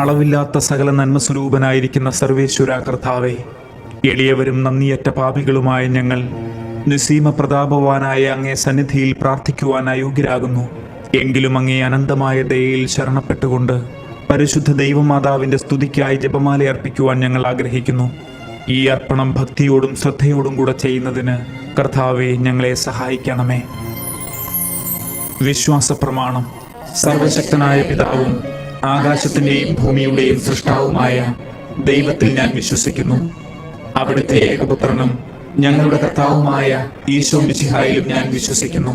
അളവില്ലാത്ത സകല നന്മസ്വരൂപനായിരിക്കുന്ന സർവേശ്വര കർത്താവേ, എളിയവരും നന്ദിയറ്റ പാപികളുമായ ഞങ്ങൾ നിസ്സീമ പ്രതാപവാനായ അങ്ങേ സന്നിധിയിൽ പ്രാർത്ഥിക്കുവാൻ അയോഗ്യരാകുന്നു. എങ്കിലും അങ്ങേ അനന്തമായ ദയയിൽ ശരണപ്പെട്ടുകൊണ്ട് പരിശുദ്ധ ദൈവമാതാവിൻ്റെ സ്തുതിക്കായി ജപമാല അർപ്പിക്കുവാൻ ഞങ്ങൾ ആഗ്രഹിക്കുന്നു. ഈ അർപ്പണം ഭക്തിയോടും ശ്രദ്ധയോടും കൂടെ ചെയ്യുന്നതിന് കർത്താവെ ഞങ്ങളെ സഹായിക്കണമേ. വിശ്വാസ പ്രമാണം. സർവശക്തനായ പിതാവും ആകാശത്തിൻ്റെയും ഭൂമിയുടെയും സൃഷ്ടാവുമായ ദൈവത്തിൽ ഞാൻ വിശ്വസിക്കുന്നു. അവിടുത്തെ ഏകപുത്രനും ഞങ്ങളുടെ കർത്താവുമായ ഈശോ മിശിഹായിലും ഞാൻ വിശ്വസിക്കുന്നു.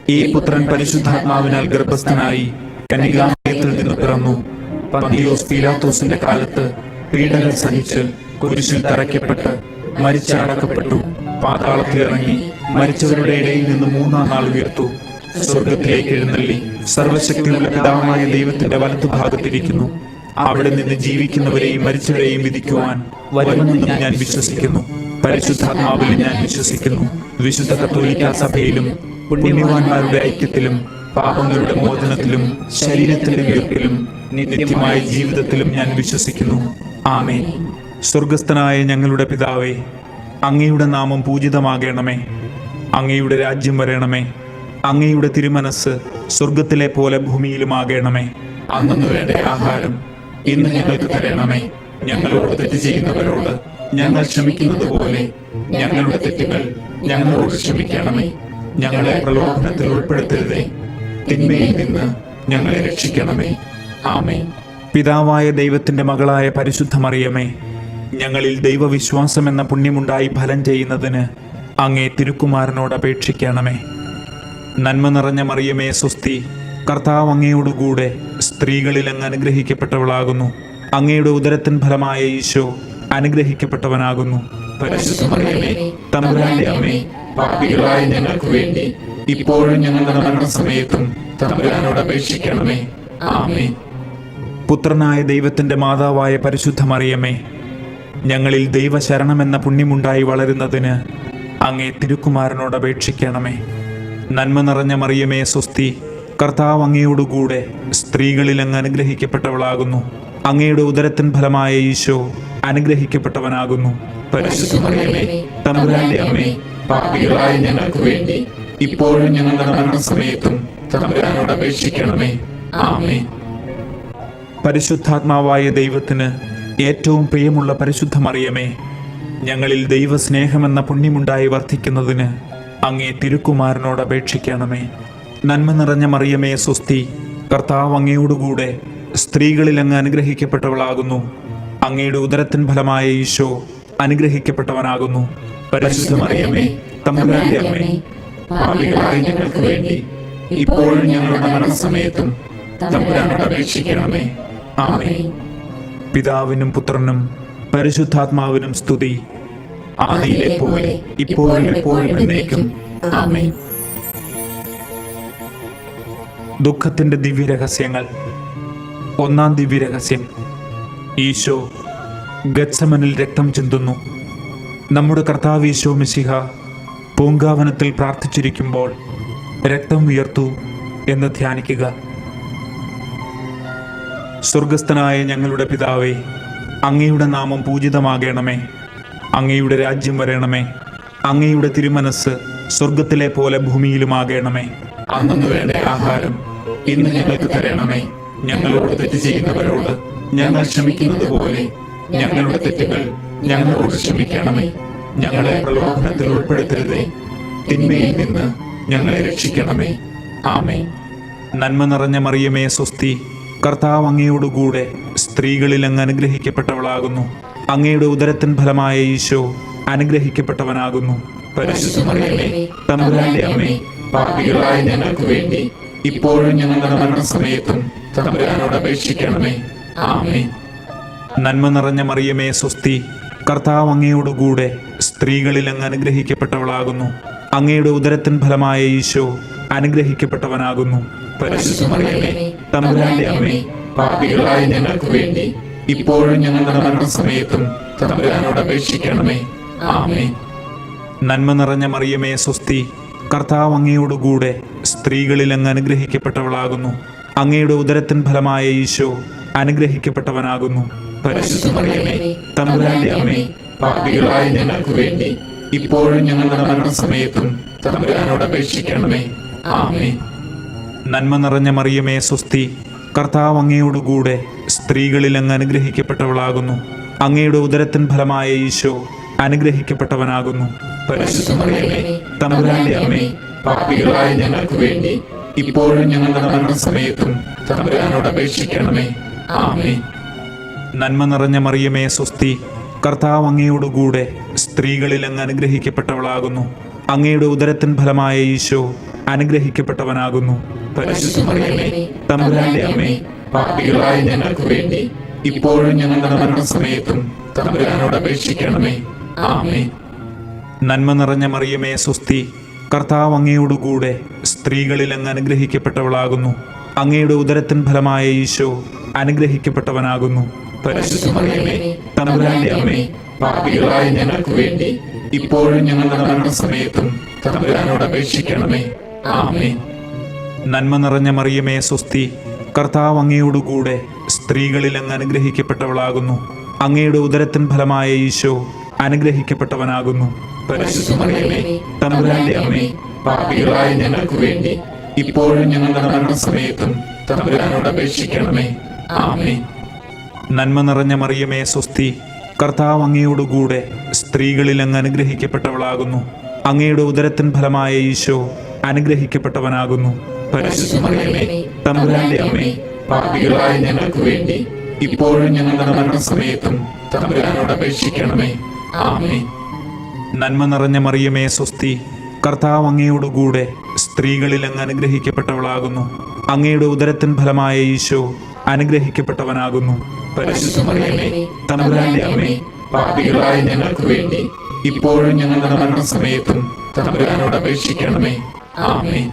ഈ പുത്രൻ പരിശുദ്ധാത്മാവിനാൽ ഗർഭസ്ഥനായി കന്യകാമറിയത്തിൽ നിന്ന് പിറന്നു. പന്തിയോസ് പീലാത്തോസിന്റെ കാലത്ത് പീഡകൾ സഹിച്ച് കുരിശിൽ തറയ്ക്കപ്പെട്ട് മരിച്ചടക്കപ്പെട്ടു. പാതാളത്തിൽ ഇറങ്ങി മരിച്ചവരുടെ ഇടയിൽ നിന്ന് മൂന്നാം നാൾ ഉയർത്തു. സ്വർഗത്തിലേക്ക് എഴുന്നള്ളി സർവശക്തിയുള്ള പിതാവായ ദൈവത്തിന്റെ വലത്തുഭാഗത്തിരിക്കുന്നു. അവിടെ നിന്ന് ജീവിക്കുന്നവരെയും മരിച്ചവരെയും വിധിക്കുവാൻ വരുമെന്ന് ഞാൻ വിശ്വസിക്കുന്നു. പരിശുദ്ധാത്മാവിൽ ഞാൻ വിശ്വസിക്കുന്നു. വിശുദ്ധ കത്തോലിക്കാ സഭയിലും പുണ്യവാന്മാരുടെ ഐക്യത്തിലും പാപങ്ങളുടെ മോചനത്തിലും ശരീരത്തിന്റെ ഉയർപ്പിലും നിത്യമായ ജീവിതത്തിലും ഞാൻ വിശ്വസിക്കുന്നു. ആമേൻ. സ്വർഗസ്ഥനായ ഞങ്ങളുടെ പിതാവേ, അങ്ങയുടെ നാമം പൂജിതമാകണമേ. അങ്ങയുടെ രാജ്യം വരണമേ. അങ്ങയുടെ തിരുമനസ് സ്വർഗത്തിലെ പോലെ ഭൂമിയിലുമാകണമേ. അന്നു വേണ്ട ആഹാരം ഇന്ന് ഞങ്ങൾക്ക് തരണമേ. ഞങ്ങളോട് തെറ്റ് ചെയ്യുന്നവരോട് ഞങ്ങൾ ക്ഷമിക്കുന്നത് പോലെ ഞങ്ങളുടെ തെറ്റുകൾ ഞങ്ങളോട് ക്ഷമിക്കണമേ. ഞങ്ങളെ പ്രലോഭനത്തിൽ ഉൾപ്പെടുത്തരുതേ, തിന്മയിൽ നിന്ന് ഞങ്ങളെ രക്ഷിക്കണമേ. ആമേൻ. പിതാവായ ദൈവത്തിന്റെ മകളായ പരിശുദ്ധ മറിയമേ, ഞങ്ങളിൽ ദൈവവിശ്വാസം എന്ന പുണ്യമുണ്ടായി ഫലം ചെയ്യുന്നതിന് അങ്ങേ തിരുക്കുമാരനോട് അപേക്ഷിക്കണമേ. നന്മ നിറഞ്ഞ മറിയമേ സ്വസ്തി, കർത്താവ് അങ്ങയോടുകൂടെ സ്ത്രീകളിൽ അങ്ങ് അനുഗ്രഹിക്കപ്പെട്ടവളാകുന്നു. അങ്ങയുടെ ഉദരത്തിൻ ഫലമായ ഈശോ അനുഗ്രഹിക്കപ്പെട്ടവനാകുന്നു. പരിശുദ്ധ മറിയമേ, തമ്പുരാന്റെ അമ്മേ, പാപികളായ ഞങ്ങൾക്ക് വേണ്ടി ഇപ്പോഴും ഞങ്ങളുടെ മരണസമയത്തും തമ്പുരാനോട് അപേക്ഷിക്കണമേ. ആമേൻ. പുത്രനായ ദൈവത്തിന്റെ മാതാവായ പരിശുദ്ധ മറിയമേ, ഞങ്ങളിൽ ദൈവശരണമെന്ന പുണ്യമുണ്ടായി വളരുന്നതിന് അങ്ങേ തിരുക്കുമാരനോട് അപേക്ഷിക്കണമേ. നന്മ നിറഞ്ഞ മറിയമേ സ്വസ്തി, കർത്താവ് അങ്ങയോടുകൂടെ സ്ത്രീകളിൽ അങ്ങ് അനുഗ്രഹിക്കപ്പെട്ടവളാകുന്നു. അങ്ങയുടെ ഉദരത്തിൻ ഫലമായ ഈശോ അനുഗ്രഹിക്കപ്പെട്ടവനാകുന്നു. പരിശുദ്ധ മറിയമേ, തമ്പുരാന്റെ അമ്മേ, പാപികളായ ഞങ്ങൾക്ക് വേണ്ടി ഇപ്പോഴും ഞങ്ങളുടെ മരണസമയത്തും തമ്പുരാനോട് അപേക്ഷിക്കണമേ. ആമേൻ. പരിശുദ്ധാത്മാവായ ദൈവത്തിന് ഏറ്റവും പ്രിയമുള്ള പരിശുദ്ധ മറിയമേ, ഞങ്ങളിൽ ദൈവസ്നേഹമെന്ന പുണ്യമുണ്ടായി വർദ്ധിക്കുന്നതിന് അങ്ങേ തിരുക്കുമാരനോട് അപേക്ഷിക്കണമേ. നന്മ നിറഞ്ഞ മറിയമേ സ്വസ്തി, കർത്താവ് അങ്ങയോടുകൂടെ സ്ത്രീകളിൽ അങ്ങ് അനുഗ്രഹിക്കപ്പെട്ടവളാകുന്നു. അങ്ങയുടെ ഉദരത്തിൻ ഫലമായ ഈശോ അനുഗ്രഹിക്കപ്പെട്ടവനാകുന്നു. പരിശുദ്ധ മറിയമേ, തമ്പുരാന്റെ അമ്മേ, പാപികളായ ഞങ്ങൾക്ക് വേണ്ടി ഇപ്പോഴും ഞങ്ങളുടെ മരണസമയത്തും തമ്പുരാനോട് അപേക്ഷിക്കണമേ. ആമേൻ. പിതാവിനും പുത്രനും പരിശുദ്ധാത്മാവിനും സ്തുതി, ആദിയിലെ പോലെ ഇപ്പോഴും എപ്പോഴും എന്നേക്കും. ആമേൻ. ദുഃഖത്തിന്റെ ദിവ്യരഹസ്യങ്ങൾ. ഒന്നാം ദിവ്യരഹസ്യം, ഈശോ ഗത്സമനിൽ രക്തം ചിന്തുന്നു. നമ്മുടെ കർത്താവ് ഈശോ മിശിഹ പൂങ്കാവനത്തിൽ പ്രാർത്ഥിച്ചിരിക്കുമ്പോൾ രക്തം ഉയർത്തു എന്ന് ധ്യാനിക്കുക. സ്വർഗസ്ഥനായ ഞങ്ങളുടെ പിതാവേ, അങ്ങയുടെ നാമം പൂജിതമാകണമേ. അങ്ങയുടെ രാജ്യം വരണമേ. അങ്ങയുടെ തിരുമനസ് സ്വർഗത്തിലെ പോലെ ഭൂമിയിലുമാകണമേ. അന്നു വേണ്ട ആഹാരം ഇന്ന് ഞങ്ങൾക്ക് തരണമേ. ഞങ്ങളോട് തെറ്റ് ചെയ്യുന്നവരോട് ഞങ്ങൾ ക്ഷമിക്കുന്നത് പോലെ ഞങ്ങളുടെ തെറ്റുകൾ ഞങ്ങളോട് ക്ഷമിക്കണമേ. ഞങ്ങളെ പ്രലോഭനത്തിൽ ഉൾപ്പെടുത്തരുതേ, തിന്മയിൽ നിന്ന് ഞങ്ങളെ രക്ഷിക്കണമേ. ആമേൻ. നന്മ നിറഞ്ഞ മറിയമേ സ്വസ്തി, കർത്താവ് അങ്ങയോടുകൂടെ സ്ത്രീകളിൽ അങ്ങ് അനുഗ്രഹിക്കപ്പെട്ടവളാകുന്നു. അങ്ങയുടെ ഉദരത്തിൻ ഫലമായ ഈശോ അനുഗ്രഹിക്കപ്പെട്ടവനാകുന്നു. പരിശുദ്ധ മറിയമേ, തമ്പുരാന്റെ അമ്മേ, പാപികളായ ഞങ്ങൾക്ക് വേണ്ടി ഇപ്പോഴും ഞങ്ങളുടെ മരണസമയത്തും തമ്പുരാനോട് അപേക്ഷിക്കണമേ. ആമേൻ. നന്മ നിറഞ്ഞ മറിയമേ സ്വസ്തി, കർത്താവ് അങ്ങയോടുകൂടെ സ്ത്രീകളിൽ അങ്ങ് അനുഗ്രഹിക്കപ്പെട്ടവളാകുന്നു. അങ്ങയുടെ ഉദരത്തിൻ ഫലമായ ഈശോ അനുഗ്രഹിക്കപ്പെട്ടവനാകുന്നു. പരിശുദ്ധ മറിയമേ, തമ്പുരാന്റെ അമ്മേ, പാപികളായ ഞങ്ങൾക്ക് വേണ്ടി ഇപ്പോഴും ഞങ്ങളുടെ മരണസമയത്തും തമ്പുരാനോട് അപേക്ഷിക്കണമേ. ആമേൻ. നന്മ നിറഞ്ഞ മറിയമേ സ്വസ്തി, കർത്താവ് അങ്ങയോടുകൂടെ സ്ത്രീകളിൽ അങ്ങ് അനുഗ്രഹിക്കപ്പെട്ടവളാകുന്നു. അങ്ങയുടെ ഉദരത്തിൻ ഫലമായ ഈശോ അനുഗ്രഹിക്കപ്പെട്ടവനാകുന്നു. പരിശുദ്ധ മറിയമേ, തമ്പുരാന്റെ അമ്മേ, പാപികളായ ഞങ്ങൾക്ക് വേണ്ടി ഇപ്പോഴും ഞങ്ങളുടെ മരണസമയത്തും തമ്പുരാനോട് അപേക്ഷിക്കണമേ. ആമേൻ. നന്മ നിറഞ്ഞ മറിയമേ സ്വസ്തി, കർത്താവ് അങ്ങയോടുകൂടെ സ്ത്രീകളിൽ അങ്ങ് അനുഗ്രഹിക്കപ്പെട്ടവളാകുന്നു. അങ്ങയുടെ ഉദരത്തിൻ ഫലമായ ഈശോ അനുഗ്രഹിക്കപ്പെട്ടവനാകുന്നു. പരിശുദ്ധ മറിയമേ, തമ്പുരാന്റെ അമ്മേ, പാപികളായ ഞങ്ങൾക്ക് വേണ്ടി ഇപ്പോഴും ഞങ്ങളുടെ മരണസമയത്തും തമ്പുരാനോട് അപേക്ഷിക്കണമേ. ആമേൻ. നന്മ നിറഞ്ഞ മറിയമേ സ്വസ്തി, കർത്താവ് അങ്ങയോടുകൂടെ സ്ത്രീകളിൽ അങ്ങ് അനുഗ്രഹിക്കപ്പെട്ടവളാകുന്നു. അങ്ങയുടെ ഉദരത്തിൻ ഫലമായ ഈശോ അനുഗ്രഹിക്കപ്പെട്ടവനാകുന്നു. പരിശുദ്ധ മറിയമേ, തമ്പുരാന്റെ അമ്മേ, പാപികളായ ഞങ്ങൾക്ക് വേണ്ടി ഇപ്പോഴും ഞങ്ങളുടെ മരണസമയത്തും തമ്പുരാനോട് അപേക്ഷിക്കണമേ. ആമേൻ. നന്മ നിറഞ്ഞ മറിയമേ സ്വസ്തി, കർത്താവ് അങ്ങയോടുകൂടെ സ്ത്രീകളിൽ അങ്ങ് അനുഗ്രഹിക്കപ്പെട്ടവളാകുന്നു. അങ്ങയുടെ ഉദരത്തിൻ ഫലമായ ഈശോ അനുഗ്രഹിക്കപ്പെട്ടവനാകുന്നു. പരിശുദ്ധ മറിയമേ, തമ്പുരാന്റെ അമ്മേ, പാപികളായ ഞങ്ങൾക്ക് വേണ്ടി ഇപ്പോഴും ഞങ്ങളുടെ മരണസമയത്തും തമ്പുരാനോട് അപേക്ഷിക്കണമേ. ആമേൻ. നന്മ നിറഞ്ഞ മറിയമേ സ്വസ്തി, കർത്താവ് അങ്ങയോടുകൂടെ സ്ത്രീകളിൽ അങ്ങ് അനുഗ്രഹിക്കപ്പെട്ടവളാകുന്നു. അങ്ങയുടെ ഉദരത്തിൻ ഫലമായ ഈശോ അനുഗ്രഹിക്കപ്പെട്ടവനാകുന്നു. പരിശുദ്ധ മറിയമേ, തമ്പുരാന്റെ അമ്മേ, പാപികളായ ഞങ്ങൾക്ക് വേണ്ടി ഇപ്പോഴും ഞങ്ങളുടെ മരണസമയത്തും തമ്പുരാനോട് അപേക്ഷിക്കണമേ. ആമേൻ. നന്മ നിറഞ്ഞ മറിയമേ സ്വസ്തി, കർത്താവ് അങ്ങയോടുകൂടെ സ്ത്രീകളിൽ അങ്ങ് അനുഗ്രഹിക്കപ്പെട്ടവളാകുന്നു. അങ്ങയുടെ ഉദരത്തിൻ ഫലമായ ഈശോ അനുഗ്രഹിക്കപ്പെട്ടവനാകുന്നു. പരിശുദ്ധ മറിയമേ, തമ്പുരാന്റെ അമ്മേ, പാപികളായ ഞങ്ങൾക്ക് വേണ്ടി ഇപ്പോഴും ഞങ്ങളുടെ മരണസമയത്തും തമ്പുരാനോട് അപേക്ഷിക്കണമേ. ആമേൻ. നന്മ നിറഞ്ഞ മറിയമേ സ്വസ്തി, കർത്താവ് അങ്ങയോടുകൂടെ സ്ത്രീകളിൽ അങ്ങ് അനുഗ്രഹിക്കപ്പെട്ടവളാകുന്നു. അങ്ങയുടെ ഉദരത്തിൻ ഫലമായ ഈശോ അനുഗ്രഹിക്കപ്പെട്ടവനാകുന്നു. പരിശുദ്ധ മറിയമേ, തമ്പുരാന്റെ അമ്മേ, പാപികളായ ഞങ്ങൾക്ക് വേണ്ടി ഇപ്പോഴും ഞങ്ങളുടെ മരണസമയത്തും തമ്പുരാനോട് അപേക്ഷിക്കണമേ. ആമേൻ.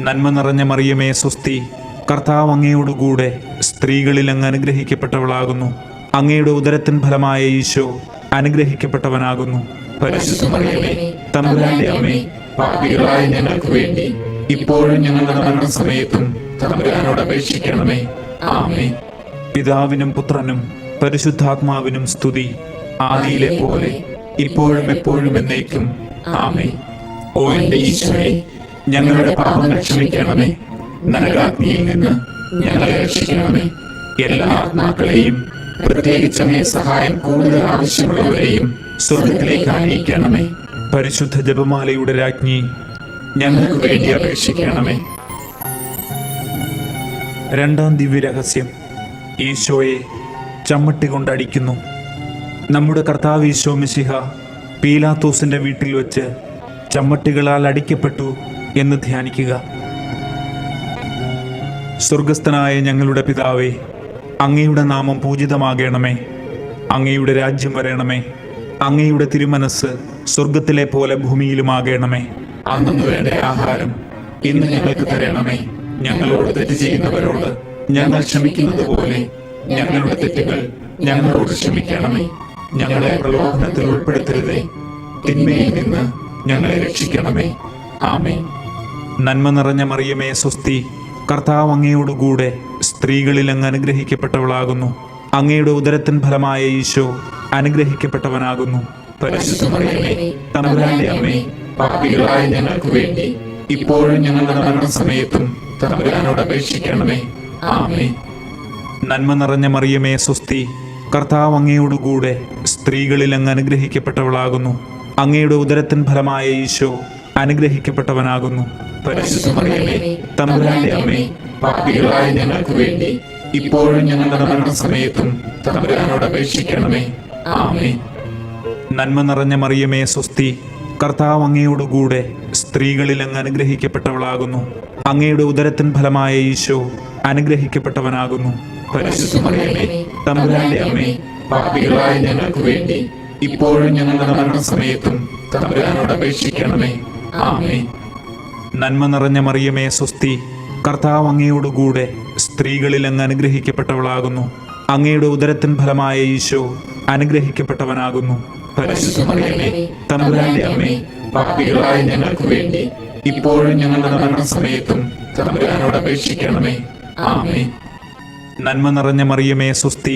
നന്മ നിറഞ്ഞ മറിയമേ സ്വസ്തി, കർത്താവ് അങ്ങയോടുകൂടെ സ്ത്രീകളിൽ അങ്ങ് അനുഗ്രഹിക്കപ്പെട്ടവളാകുന്നു. അങ്ങയുടെ ഉദരത്തിൻ ഫലമായ ഈശോ അനുഗ്രഹിക്കപ്പെട്ടവനാകുന്നു. പരിശുദ്ധ മറിയമേ, തമ്പുരാന്റെ അമ്മേ, പാപികളായ ഞങ്ങൾക്ക് വേണ്ടി ഇപ്പോഴും ഞങ്ങളുടെ മരണസമയത്തും തമ്പുരാനോട് അപേക്ഷിക്കണമേ. ആമേൻ. പിതാവിനും പുത്രനും പരിശുദ്ധാത്മാവിനും സ്തുതി, ആദിയിലെ പോലെ ഇപ്പോഴും എപ്പോഴും എന്നേക്കും. ആമേൻ. ഓ എന്റെ ഈശോയെ, ഞങ്ങളുടെ പാപങ്ങൾ ക്ഷമിക്കണമേ. നരകാഗ്നിയിൽ നിന്ന് ഞങ്ങളെ രക്ഷിക്കണമേ. എല്ലാ ആത്മാക്കളെയും, പ്രത്യേകിച്ച് അങ്ങേ സഹായം കൂടുതൽ ആവശ്യമുള്ളവരെയും സ്വർഗത്തിലേക്ക് ആനയിക്കണമേ. പരിശുദ്ധ ജപമാലയുടെ രാജ്ഞി, ഞങ്ങൾക്ക് വേണ്ടി അപേക്ഷിക്കണമേ. രണ്ടാം ദിവ്യരഹസ്യം, ഈശോയെ ചമ്മട്ടി കൊണ്ടടിക്കുന്നു. നമ്മുടെ കർത്താവ് ഈശോ മിശിഹ പീലാത്തോസിന്റെ വീട്ടിൽ വെച്ച് ചമ്മട്ടികളാൽ അടിക്കപ്പെട്ടു എന്ന് ധ്യാനിക്കുക. സ്വർഗസ്ഥനായ ഞങ്ങളുടെ പിതാവേ, അങ്ങയുടെ നാമം പൂജിതമാകണമേ. അങ്ങയുടെ രാജ്യം വരണമേ. അങ്ങയുടെ തിരുമനസ് സ്വർഗത്തിലെ പോലെ ഭൂമിയിലുമാകണമേ. അന്നു വേണ്ട ആഹാരം ഇന്ന് ഞങ്ങൾക്ക് തരണമേ. ഞങ്ങളോട് തെറ്റ് ചെയ്യുന്നവരോട് ഞങ്ങൾ ക്ഷമിക്കുന്നത് പോലെ ഞങ്ങളുടെ തെറ്റുകൾ ഞങ്ങളോട് ക്ഷമിക്കണമേ. ഞങ്ങളെ പ്രലോഭനത്തിൽ ഉൾപ്പെടുത്തരുതേ, തിന്മയിൽ നിന്ന് ഞങ്ങളെ രക്ഷിക്കണമേ. ആമേൻ. നന്മ നിറഞ്ഞ മറിയമേ സ്വസ്തി, കർത്താവ് അങ്ങയോടുകൂടെ സ്ത്രീകളിൽ അങ്ങ് അനുഗ്രഹിക്കപ്പെട്ടവളാകുന്നു. അങ്ങയുടെ ഉദരത്തിൻ ഫലമായ ഈശോ അനുഗ്രഹിക്കപ്പെട്ടവനാകുന്നു. പരിശുദ്ധ മറിയമേ, തമ്പുരാന്റെ അമ്മേ, പാപികളായ ഞങ്ങൾക്ക് വേണ്ടി ഇപ്പോഴും ഞങ്ങളുടെ മരണസമയത്തും തമ്പുരാനോട് അപേക്ഷിക്കണമേ. ആമേൻ. നന്മ നിറഞ്ഞ മറിയമേ സ്വസ്തി, കർത്താവ് അങ്ങയോടുകൂടെ സ്ത്രീകളിൽ അങ്ങ് അനുഗ്രഹിക്കപ്പെട്ടവളാകുന്നു. അങ്ങയുടെ ഉദരത്തിൻ ഫലമായ ഈശോ അനുഗ്രഹിക്കപ്പെട്ടവനാകുന്നു. പരിശുദ്ധ മറിയമേ, തമ്പുരാന്റെ അമ്മേ, പാപികളായ ഞങ്ങൾക്ക് വേണ്ടി ഇപ്പോഴും ഞങ്ങളുടെ മരണസമയത്തും തമ്പുരാനോട് അപേക്ഷിക്കണമേ. ആമേൻ. നന്മ നിറഞ്ഞ മറിയമേ സ്വസ്തി, കർത്താവ് അങ്ങയോടുകൂടെ സ്ത്രീകളിൽ അങ്ങ് അനുഗ്രഹിക്കപ്പെട്ടവളാകുന്നു. അങ്ങയുടെ ഉദരത്തിൻ ഫലമായ ഈശോ അനുഗ്രഹിക്കപ്പെട്ടവനാകുന്നു. പരിശുദ്ധ മറിയമേ, തമ്പുരാന്റെ അമ്മേ, പാപികളായ ഞങ്ങൾക്ക് വേണ്ടി ഇപ്പോഴും ഞങ്ങളുടെ മരണസമയത്തും തമ്പുരാനോട് അപേക്ഷിക്കണമേ. ആമേൻ. നന്മ നിറഞ്ഞ മറിയമേ സ്വസ്തി, കർത്താവ് അങ്ങയോടുകൂടെ സ്ത്രീകളിൽ അങ്ങ് അനുഗ്രഹിക്കപ്പെട്ടവളാകുന്നു. അങ്ങയുടെ ഉദരത്തിൻ ഫലമായ ഈശോ അനുഗ്രഹിക്കപ്പെട്ടവനാകുന്നു. പരിശുദ്ധ മറിയമേ, തമ്പുരാന്റെ അമ്മേ, പാപികളായ ഞങ്ങൾക്ക് വേണ്ടി ഇപ്പോഴും ഞങ്ങളുടെ മരണസമയത്തും തമ്പുരാനോട് അപേക്ഷിക്കണമേ. ആമേൻ. നന്മ നിറഞ്ഞ മറിയമേ സ്വസ്തി,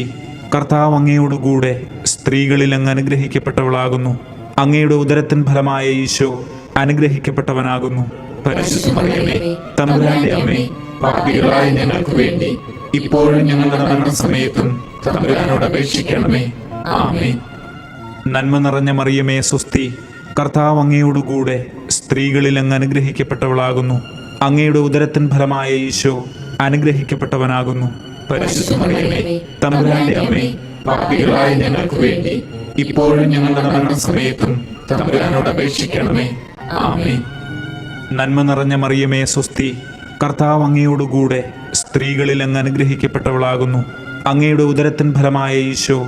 കർത്താവ് അങ്ങയോടുകൂടെ സ്ത്രീകളിൽ അങ്ങ് അനുഗ്രഹിക്കപ്പെട്ടവളാകുന്നു. അങ്ങയുടെ ഉദരത്തിൻ ഫലമായ ഈശോ അനുഗ്രഹിക്കപ്പെട്ടവനാകുന്നു. പരിശുദ്ധ മറിയമേ, തമ്പുരാന്റെ അമ്മേ, പാപികളായ ഞങ്ങൾക്ക് വേണ്ടി ഇപ്പോഴും ഞങ്ങളുടെ മരണസമയത്തും തമ്പുരാനോട് അപേക്ഷിക്കണമേ. ആമേൻ. നന്മ നിറഞ്ഞ മറിയമേ സ്വസ്തി, കർത്താവ് അങ്ങയോടുകൂടെ സ്ത്രീകളിൽ അങ്ങ് അനുഗ്രഹിക്കപ്പെട്ടവളാകുന്നു. അങ്ങയുടെ ഉദരത്തിൻ ഫലമായ ഈശോ അനുഗ്രഹിക്കപ്പെട്ടവനാകുന്നു. പരിശുദ്ധ മറിയമേ, തമ്പുരാന്റെ അമ്മേ, പാപികളായ ഞങ്ങൾക്ക് വേണ്ടി ഇപ്പോഴും ഞങ്ങളുടെ മരണസമയത്തും തമ്പുരാനോട് അപേക്ഷിക്കണമേ. ആമേൻ. നന്മ നിറഞ്ഞ മറിയമേ സ്വസ്തി, കർത്താവ് അങ്ങയോടുകൂടെ സ്ത്രീകളിൽ അങ്ങ് അനുഗ്രഹിക്കപ്പെട്ടവളാകുന്നു. അങ്ങയുടെ ഉദരത്തിൻ ഫലമായ ഈശോ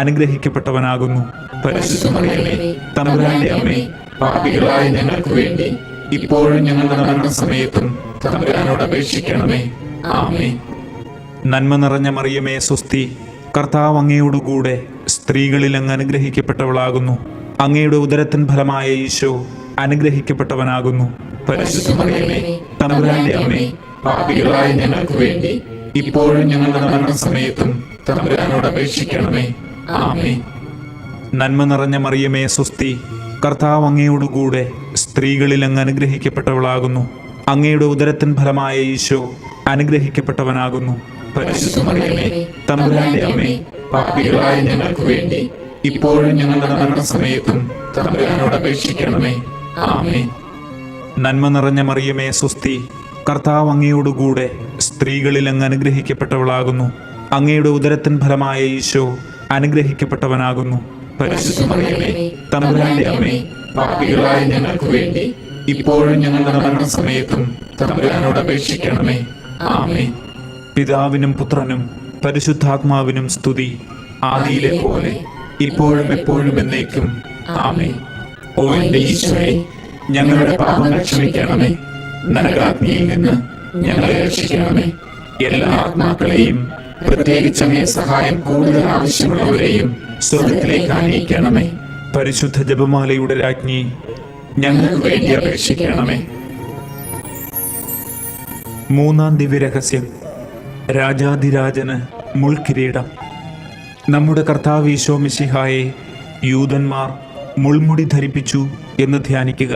അനുഗ്രഹിക്കപ്പെട്ടവനാകുന്നു. പരിശുദ്ധ മറിയമേ, തമ്പുരാന്റെ അമ്മേ, പാപികളായ ഞങ്ങൾക്ക് വേണ്ടി ഇപ്പോഴും ഞങ്ങളുടെ മരണസമയത്തും തമ്പുരാനോട് അപേക്ഷിക്കണമേ. ആമേൻ. നന്മ നിറഞ്ഞ മറിയമേ സ്വസ്തി, കർത്താവ് അങ്ങയോടുകൂടെ സ്ത്രീകളിൽ അങ്ങ് അനുഗ്രഹിക്കപ്പെട്ടവളാകുന്നു. അങ്ങയുടെ ഉദരത്തിൻ ഫലമായ ഈശോ അനുഗ്രഹിക്കപ്പെട്ടവനാകുന്നു. പരിശുദ്ധ മറിയമേ, തമ്പുരാന്റെ അമ്മേ, പാപികളായ ഞങ്ങൾക്ക് വേണ്ടി ഇപ്പോഴും ഞങ്ങളുടെ മരണസമയത്തും തമ്പുരാനോട് അപേക്ഷിക്കണമേ. ആമേൻ. നന്മ നിറഞ്ഞ മറിയമേ സ്വസ്തി, കർത്താവ് അങ്ങയോടുകൂടെ സ്ത്രീകളിൽ അങ്ങ് അനുഗ്രഹിക്കപ്പെട്ടവളാകുന്നു. അങ്ങയുടെ ഉദരത്തിൻ ഫലമായ ഈശോ അനുഗ്രഹിക്കപ്പെട്ടവനാകുന്നു. പരിശുദ്ധ മറിയമേ, തമ്പുരാന്റെ അമ്മേ, പാപികളായ ഞങ്ങൾക്ക് വേണ്ടി ഇപ്പോഴും ഞങ്ങളുടെ മരണസമയത്തും തമ്പുരാനോട് അപേക്ഷിക്കണമേ. ആമേൻ. നന്മ നിറഞ്ഞ മറിയമേ സ്വസ്തി, കർത്താവ് അങ്ങയോടുകൂടെ സ്ത്രീകളിൽ അങ്ങ് അനുഗ്രഹിക്കപ്പെട്ടവളാകുന്നു. അങ്ങയുടെ ഉദരത്തിൻ ഫലമായ ഈശോ അനുഗ്രഹിക്കപ്പെട്ടവനാകുന്നു. പരിശുദ്ധ മറിയമേ, തമ്പുരാന്റെ അമ്മേ, പാപികളായ ഞങ്ങൾക്ക് വേണ്ടി ഇപ്പോഴും ഞങ്ങളുടെ മരണസമയത്തും തമ്പുരാനോട് അപേക്ഷിക്കണമേ. ആമേൻ. പിതാവിനും പുത്രനും പരിശുദ്ധാത്മാവിനും സ്തുതി, ആദിയിലെ പോലെ ഇപ്പോഴും എപ്പോഴും എന്നേക്കും. ആമേൻ. ഓ എന്റെ ഈശോയെ, ഞങ്ങളുടെ പാപങ്ങൾ ക്ഷമിക്കണമേ. നരകാഗ്നിയിൽ നിന്ന് ഞങ്ങളെ രക്ഷിക്കണമേ. എല്ലാ ആത്മാക്കളെയും, പ്രത്യേകിച്ച് അങ്ങേ സഹായം കൂടുതൽ ആവശ്യമുള്ളവരെയും സ്വർഗത്തിലേക്ക് ആനയിക്കണമേ. പരിശുദ്ധ ജപമാലയുടെ രാജ്ഞി, ഞങ്ങൾക്ക് വേണ്ടി അപേക്ഷിക്കണമേ. മൂന്നാം ദിവ്യരഹസ്യം, രാജാധിരാജന് മുൾക്കിരീടം. നമ്മുടെ കർത്താവ് ഈശോ മിശിഹായെ യൂദന്മാർ മുൾമുടി ധരിപ്പിച്ചു എന്ന് ധ്യാനിക്കുക.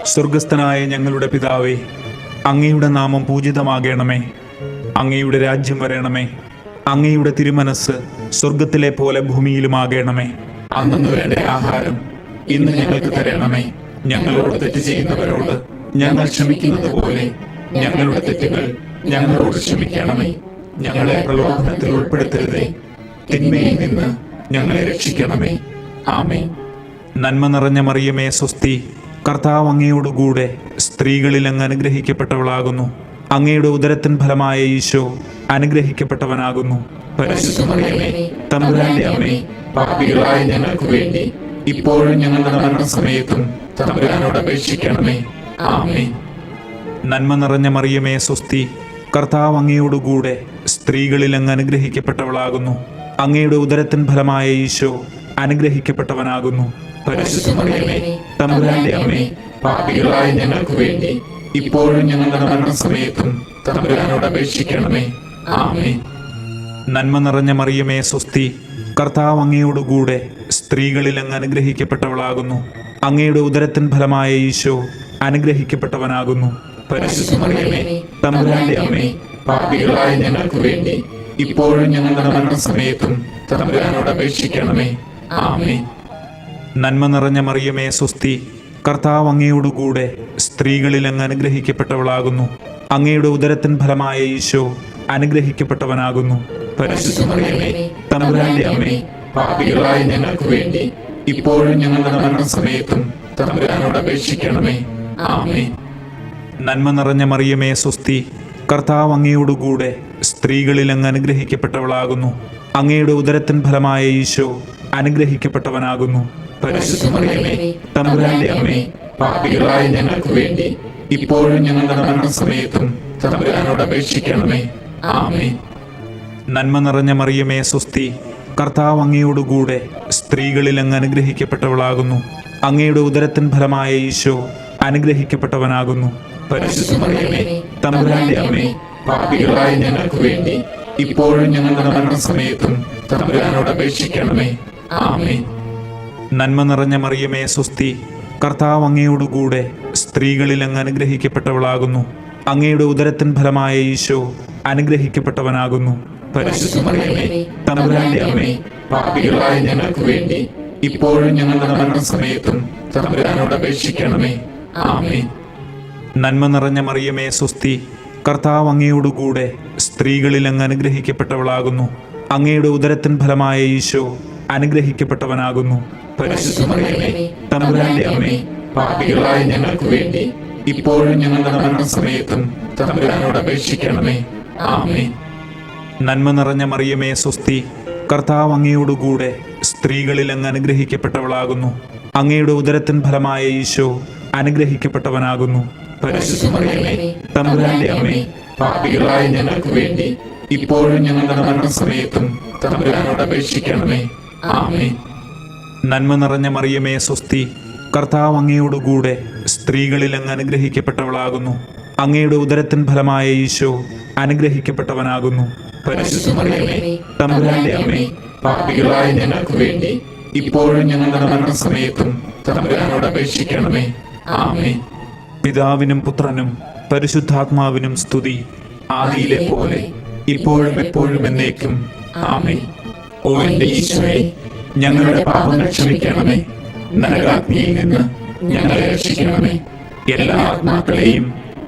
സ്വർഗസ്ഥനായ ഞങ്ങളുടെ പിതാവേ, അങ്ങയുടെ നാമം പൂജിതമാകണമേ. അങ്ങയുടെ രാജ്യം വരണമേ. അങ്ങയുടെ തിരുമനസ് സ്വർഗത്തിലെ പോലെ ഭൂമിയിലുമാകണമേ. അന്നു വേണ്ട ആഹാരം ഇന്ന് ഞങ്ങൾക്ക് തരണമേ. ഞങ്ങളോട് തെറ്റ് ചെയ്യുന്നവരോട് ഞങ്ങൾ ക്ഷമിക്കുന്നത് പോലെ ഞങ്ങളുടെ തെറ്റുകൾ ഞങ്ങളോട് ക്ഷമിക്കണമേ. ഞങ്ങളെ പ്രലോഭനത്തിൽ ഉൾപ്പെടുത്തരുതേ, തിന്മയിൽ നിന്ന് ഞങ്ങളെ രക്ഷിക്കണമേ. ആമേൻ. നന്മ നിറഞ്ഞ മറിയമേ സ്വസ്തി, കർത്താവ് അങ്ങയോടുകൂടെ സ്ത്രീകളിൽ അങ്ങ് അനുഗ്രഹിക്കപ്പെട്ടവളാകുന്നു. അങ്ങയുടെ ഉദരത്തിൻ ഫലമായ ഈശോ അനുഗ്രഹിക്കപ്പെട്ടവനാകുന്നു. പരിശുദ്ധ മറിയമേ, തമ്പുരാന്റെ അമ്മേ, പാപികളായ ഞങ്ങൾക്ക് വേണ്ടി ഇപ്പോഴും ഞങ്ങളുടെ മരണസമയത്തും തമ്പുരാനോട് അപേക്ഷിക്കണമേ. ആമേൻ. നന്മ നിറഞ്ഞ മറിയമേ സ്വസ്തി, കർത്താവ് അങ്ങയോടുകൂടെ സ്ത്രീകളിൽ അങ്ങ് അനുഗ്രഹിക്കപ്പെട്ടവളാകുന്നു. അങ്ങയുടെ ഉദരത്തിൻ ഫലമായ ഈശോ അനുഗ്രഹിക്കപ്പെട്ടവനാകുന്നു. പരിശുദ്ധ മറിയമേ, തമ്പുരാന്റെ അമ്മേ, പാപികളായ ഞങ്ങൾക്ക് വേണ്ടി ഇപ്പോഴും ഞങ്ങളുടെ മരണസമയത്തും തമ്പുരാനോട് അപേക്ഷിക്കണമേ. ആമേൻ. നന്മ നിറഞ്ഞ മറിയമേ സ്വസ്തി, കർത്താവ് അങ്ങയോടുകൂടെ സ്ത്രീകളിൽ അങ്ങ് അനുഗ്രഹിക്കപ്പെട്ടവളാകുന്നു. അങ്ങയുടെ ഉദരത്തിൻ ഫലമായ ഈശോ അനുഗ്രഹിക്കപ്പെട്ടവനാകുന്നു. പരിശുദ്ധ മറിയമേ, തമ്പുരാന്റെ അമ്മേ, പാപികളായ ഞങ്ങൾക്ക് വേണ്ടി ഇപ്പോഴും ഞങ്ങളുടെ മരണസമയത്തും തമ്പുരാനോട് അപേക്ഷിക്കണമേ. ആമേൻ. നന്മ നിറഞ്ഞ മറിയമേ സ്വസ്തി, കർത്താവ് അങ്ങയോടുകൂടെ സ്ത്രീകളിൽ അങ്ങ് അനുഗ്രഹിക്കപ്പെട്ടവളാകുന്നു. അങ്ങയുടെ ഉദരത്തിൻ ഫലമായ ഈശോ അനുഗ്രഹിക്കപ്പെട്ടവനാകുന്നു. പരിശുദ്ധ മറിയമേ, തമ്പുരാന്റെ അമ്മേ, പാപികളായ ഞങ്ങൾക്ക് വേണ്ടി ഇപ്പോഴും ഞങ്ങളുടെ മരണസമയത്തും തമ്പുരാനോട് അപേക്ഷിക്കണമേ. ആമേൻ. നന്മ നിറഞ്ഞ മറിയമേ സ്വസ്തി, കർത്താവ് അങ്ങയോടുകൂടെ സ്ത്രീകളിൽ അങ്ങ് അനുഗ്രഹിക്കപ്പെട്ടവളാകുന്നു. അങ്ങയുടെ ഉദരത്തിൻ ഫലമായ ഈശോ അനുഗ്രഹിക്കപ്പെട്ടവനാകുന്നു. പരിശുദ്ധ മറിയമേ, തമ്പുരാന്റെ അമ്മേ, പാപികളായ ഞങ്ങൾക്ക് വേണ്ടി ഇപ്പോഴും ഞങ്ങളുടെ മരണസമയത്തും തമ്പുരാനോട് അപേക്ഷിക്കണമേ. ആമേൻ. നന്മ നിറഞ്ഞ മറിയമേ സ്വസ്തി, കർത്താവ് അങ്ങയോടുകൂടെ സ്ത്രീകളിൽ അങ്ങ് അനുഗ്രഹിക്കപ്പെട്ടവളാകുന്നു. അങ്ങയുടെ ഉദരത്തിൻ ഫലമായ ഈശോ അനുഗ്രഹിക്കപ്പെട്ടവനാകുന്നു. പരിശുദ്ധ മറിയമേ, തമ്പുരാന്റെ അമ്മേ, പാപികളായ ഞങ്ങൾക്ക് വേണ്ടി ഇപ്പോഴും ഞങ്ങളുടെ മരണസമയത്തും തമ്പുരാനോട് അപേക്ഷിക്കണമേ. ആമേൻ. നന്മ നിറഞ്ഞ മറിയമേ സ്വസ്തി, കർത്താവ് അങ്ങയോടുകൂടെ സ്ത്രീകളിൽ അങ്ങ് അനുഗ്രഹിക്കപ്പെട്ടവളാകുന്നു. അങ്ങയുടെ ഉദരത്തിൻ ഫലമായ ഈശോ അനുഗ്രഹിക്കപ്പെട്ടവനാകുന്നു. പരിശുദ്ധ മറിയമേ, തമ്പുരാന്റെ അമ്മേ, പാപികളായ ഞങ്ങൾക്ക് വേണ്ടി ഇപ്പോഴും ഞങ്ങളുടെ മരണസമയത്തും തമ്പുരാനോട് അപേക്ഷിക്കണമേ. ആമേൻ. നന്മ നിറഞ്ഞ മറിയമേ സ്വസ്തി, കർത്താവ് അങ്ങയോടുകൂടെ സ്ത്രീകളിൽ അങ്ങ് അനുഗ്രഹിക്കപ്പെട്ടവളാകുന്നു. അങ്ങയുടെ ഉദരത്തിൻ ഫലമായ ഈശോ അനുഗ്രഹിക്കപ്പെട്ടവനാകുന്നു. പരിശുദ്ധ മറിയമേ, തമ്പുരാന്റെ അമ്മേ, പാപികളായ ഞങ്ങൾക്ക് വേണ്ടി ഇപ്പോഴും ഞങ്ങളുടെ മരണസമയത്തും തമ്പുരാനോട് അപേക്ഷിക്കണമേ. ആമേൻ. നന്മ നിറഞ്ഞ മറിയമേ സ്വസ്തി, കർത്താവ് അങ്ങയോടുകൂടെ സ്ത്രീകളിൽ അങ്ങ് അനുഗ്രഹിക്കപ്പെട്ടവളാകുന്നു. അങ്ങയുടെ ഉദരത്തിൻ ഫലമായ ഈശോ അനുഗ്രഹിക്കപ്പെട്ടവനാകുന്നു. പരിശുദ്ധ മറിയമേ, തമ്പുരാന്റെ അമ്മേ, പാപികളായ ഞങ്ങൾക്ക് വേണ്ടി ഇപ്പോഴും ഞങ്ങളുടെ മരണസമയത്തും തമ്പുരാനോട് അപേക്ഷിക്കണമേ. ആമേൻ. നന്മ നിറഞ്ഞ മറിയമേ സ്വസ്തി, കർത്താവ് അങ്ങയോടുകൂടെ സ്ത്രീകളിൽ അങ്ങ് അനുഗ്രഹിക്കപ്പെട്ടവളാകുന്നു. അങ്ങയുടെ ഉദരത്തിൻ ഫലമായ ഈശോ അനുഗ്രഹിക്കപ്പെട്ടവനാകുന്നു. പരിശുദ്ധ മറിയമേ, തമ്പുരാന്റെ അമ്മേ, പാപികളായ ഞങ്ങൾക്ക് വേണ്ടി ഇപ്പോഴും ഞങ്ങളുടെ മരണസമയത്തും തമ്പുരാനോട് അപേക്ഷിക്കണമേ. ആമേൻ. പിതാവിനും പുത്രനും പരിശുദ്ധാത്മാവിനും സ്തുതി, ആദിയിലെ പോലെ ഇപ്പോഴും എപ്പോഴും എന്നേക്കും. ആമേൻ. ഓ എന്റെ ഈശോയെ, ഞങ്ങളുടെ പാപങ്ങൾ ക്ഷമിക്കണമേ. നരകാഗ്നിയിൽ നിന്ന് ഞങ്ങളെ രക്ഷിക്കണമേ. എല്ലാ ആത്മാക്കളെയും,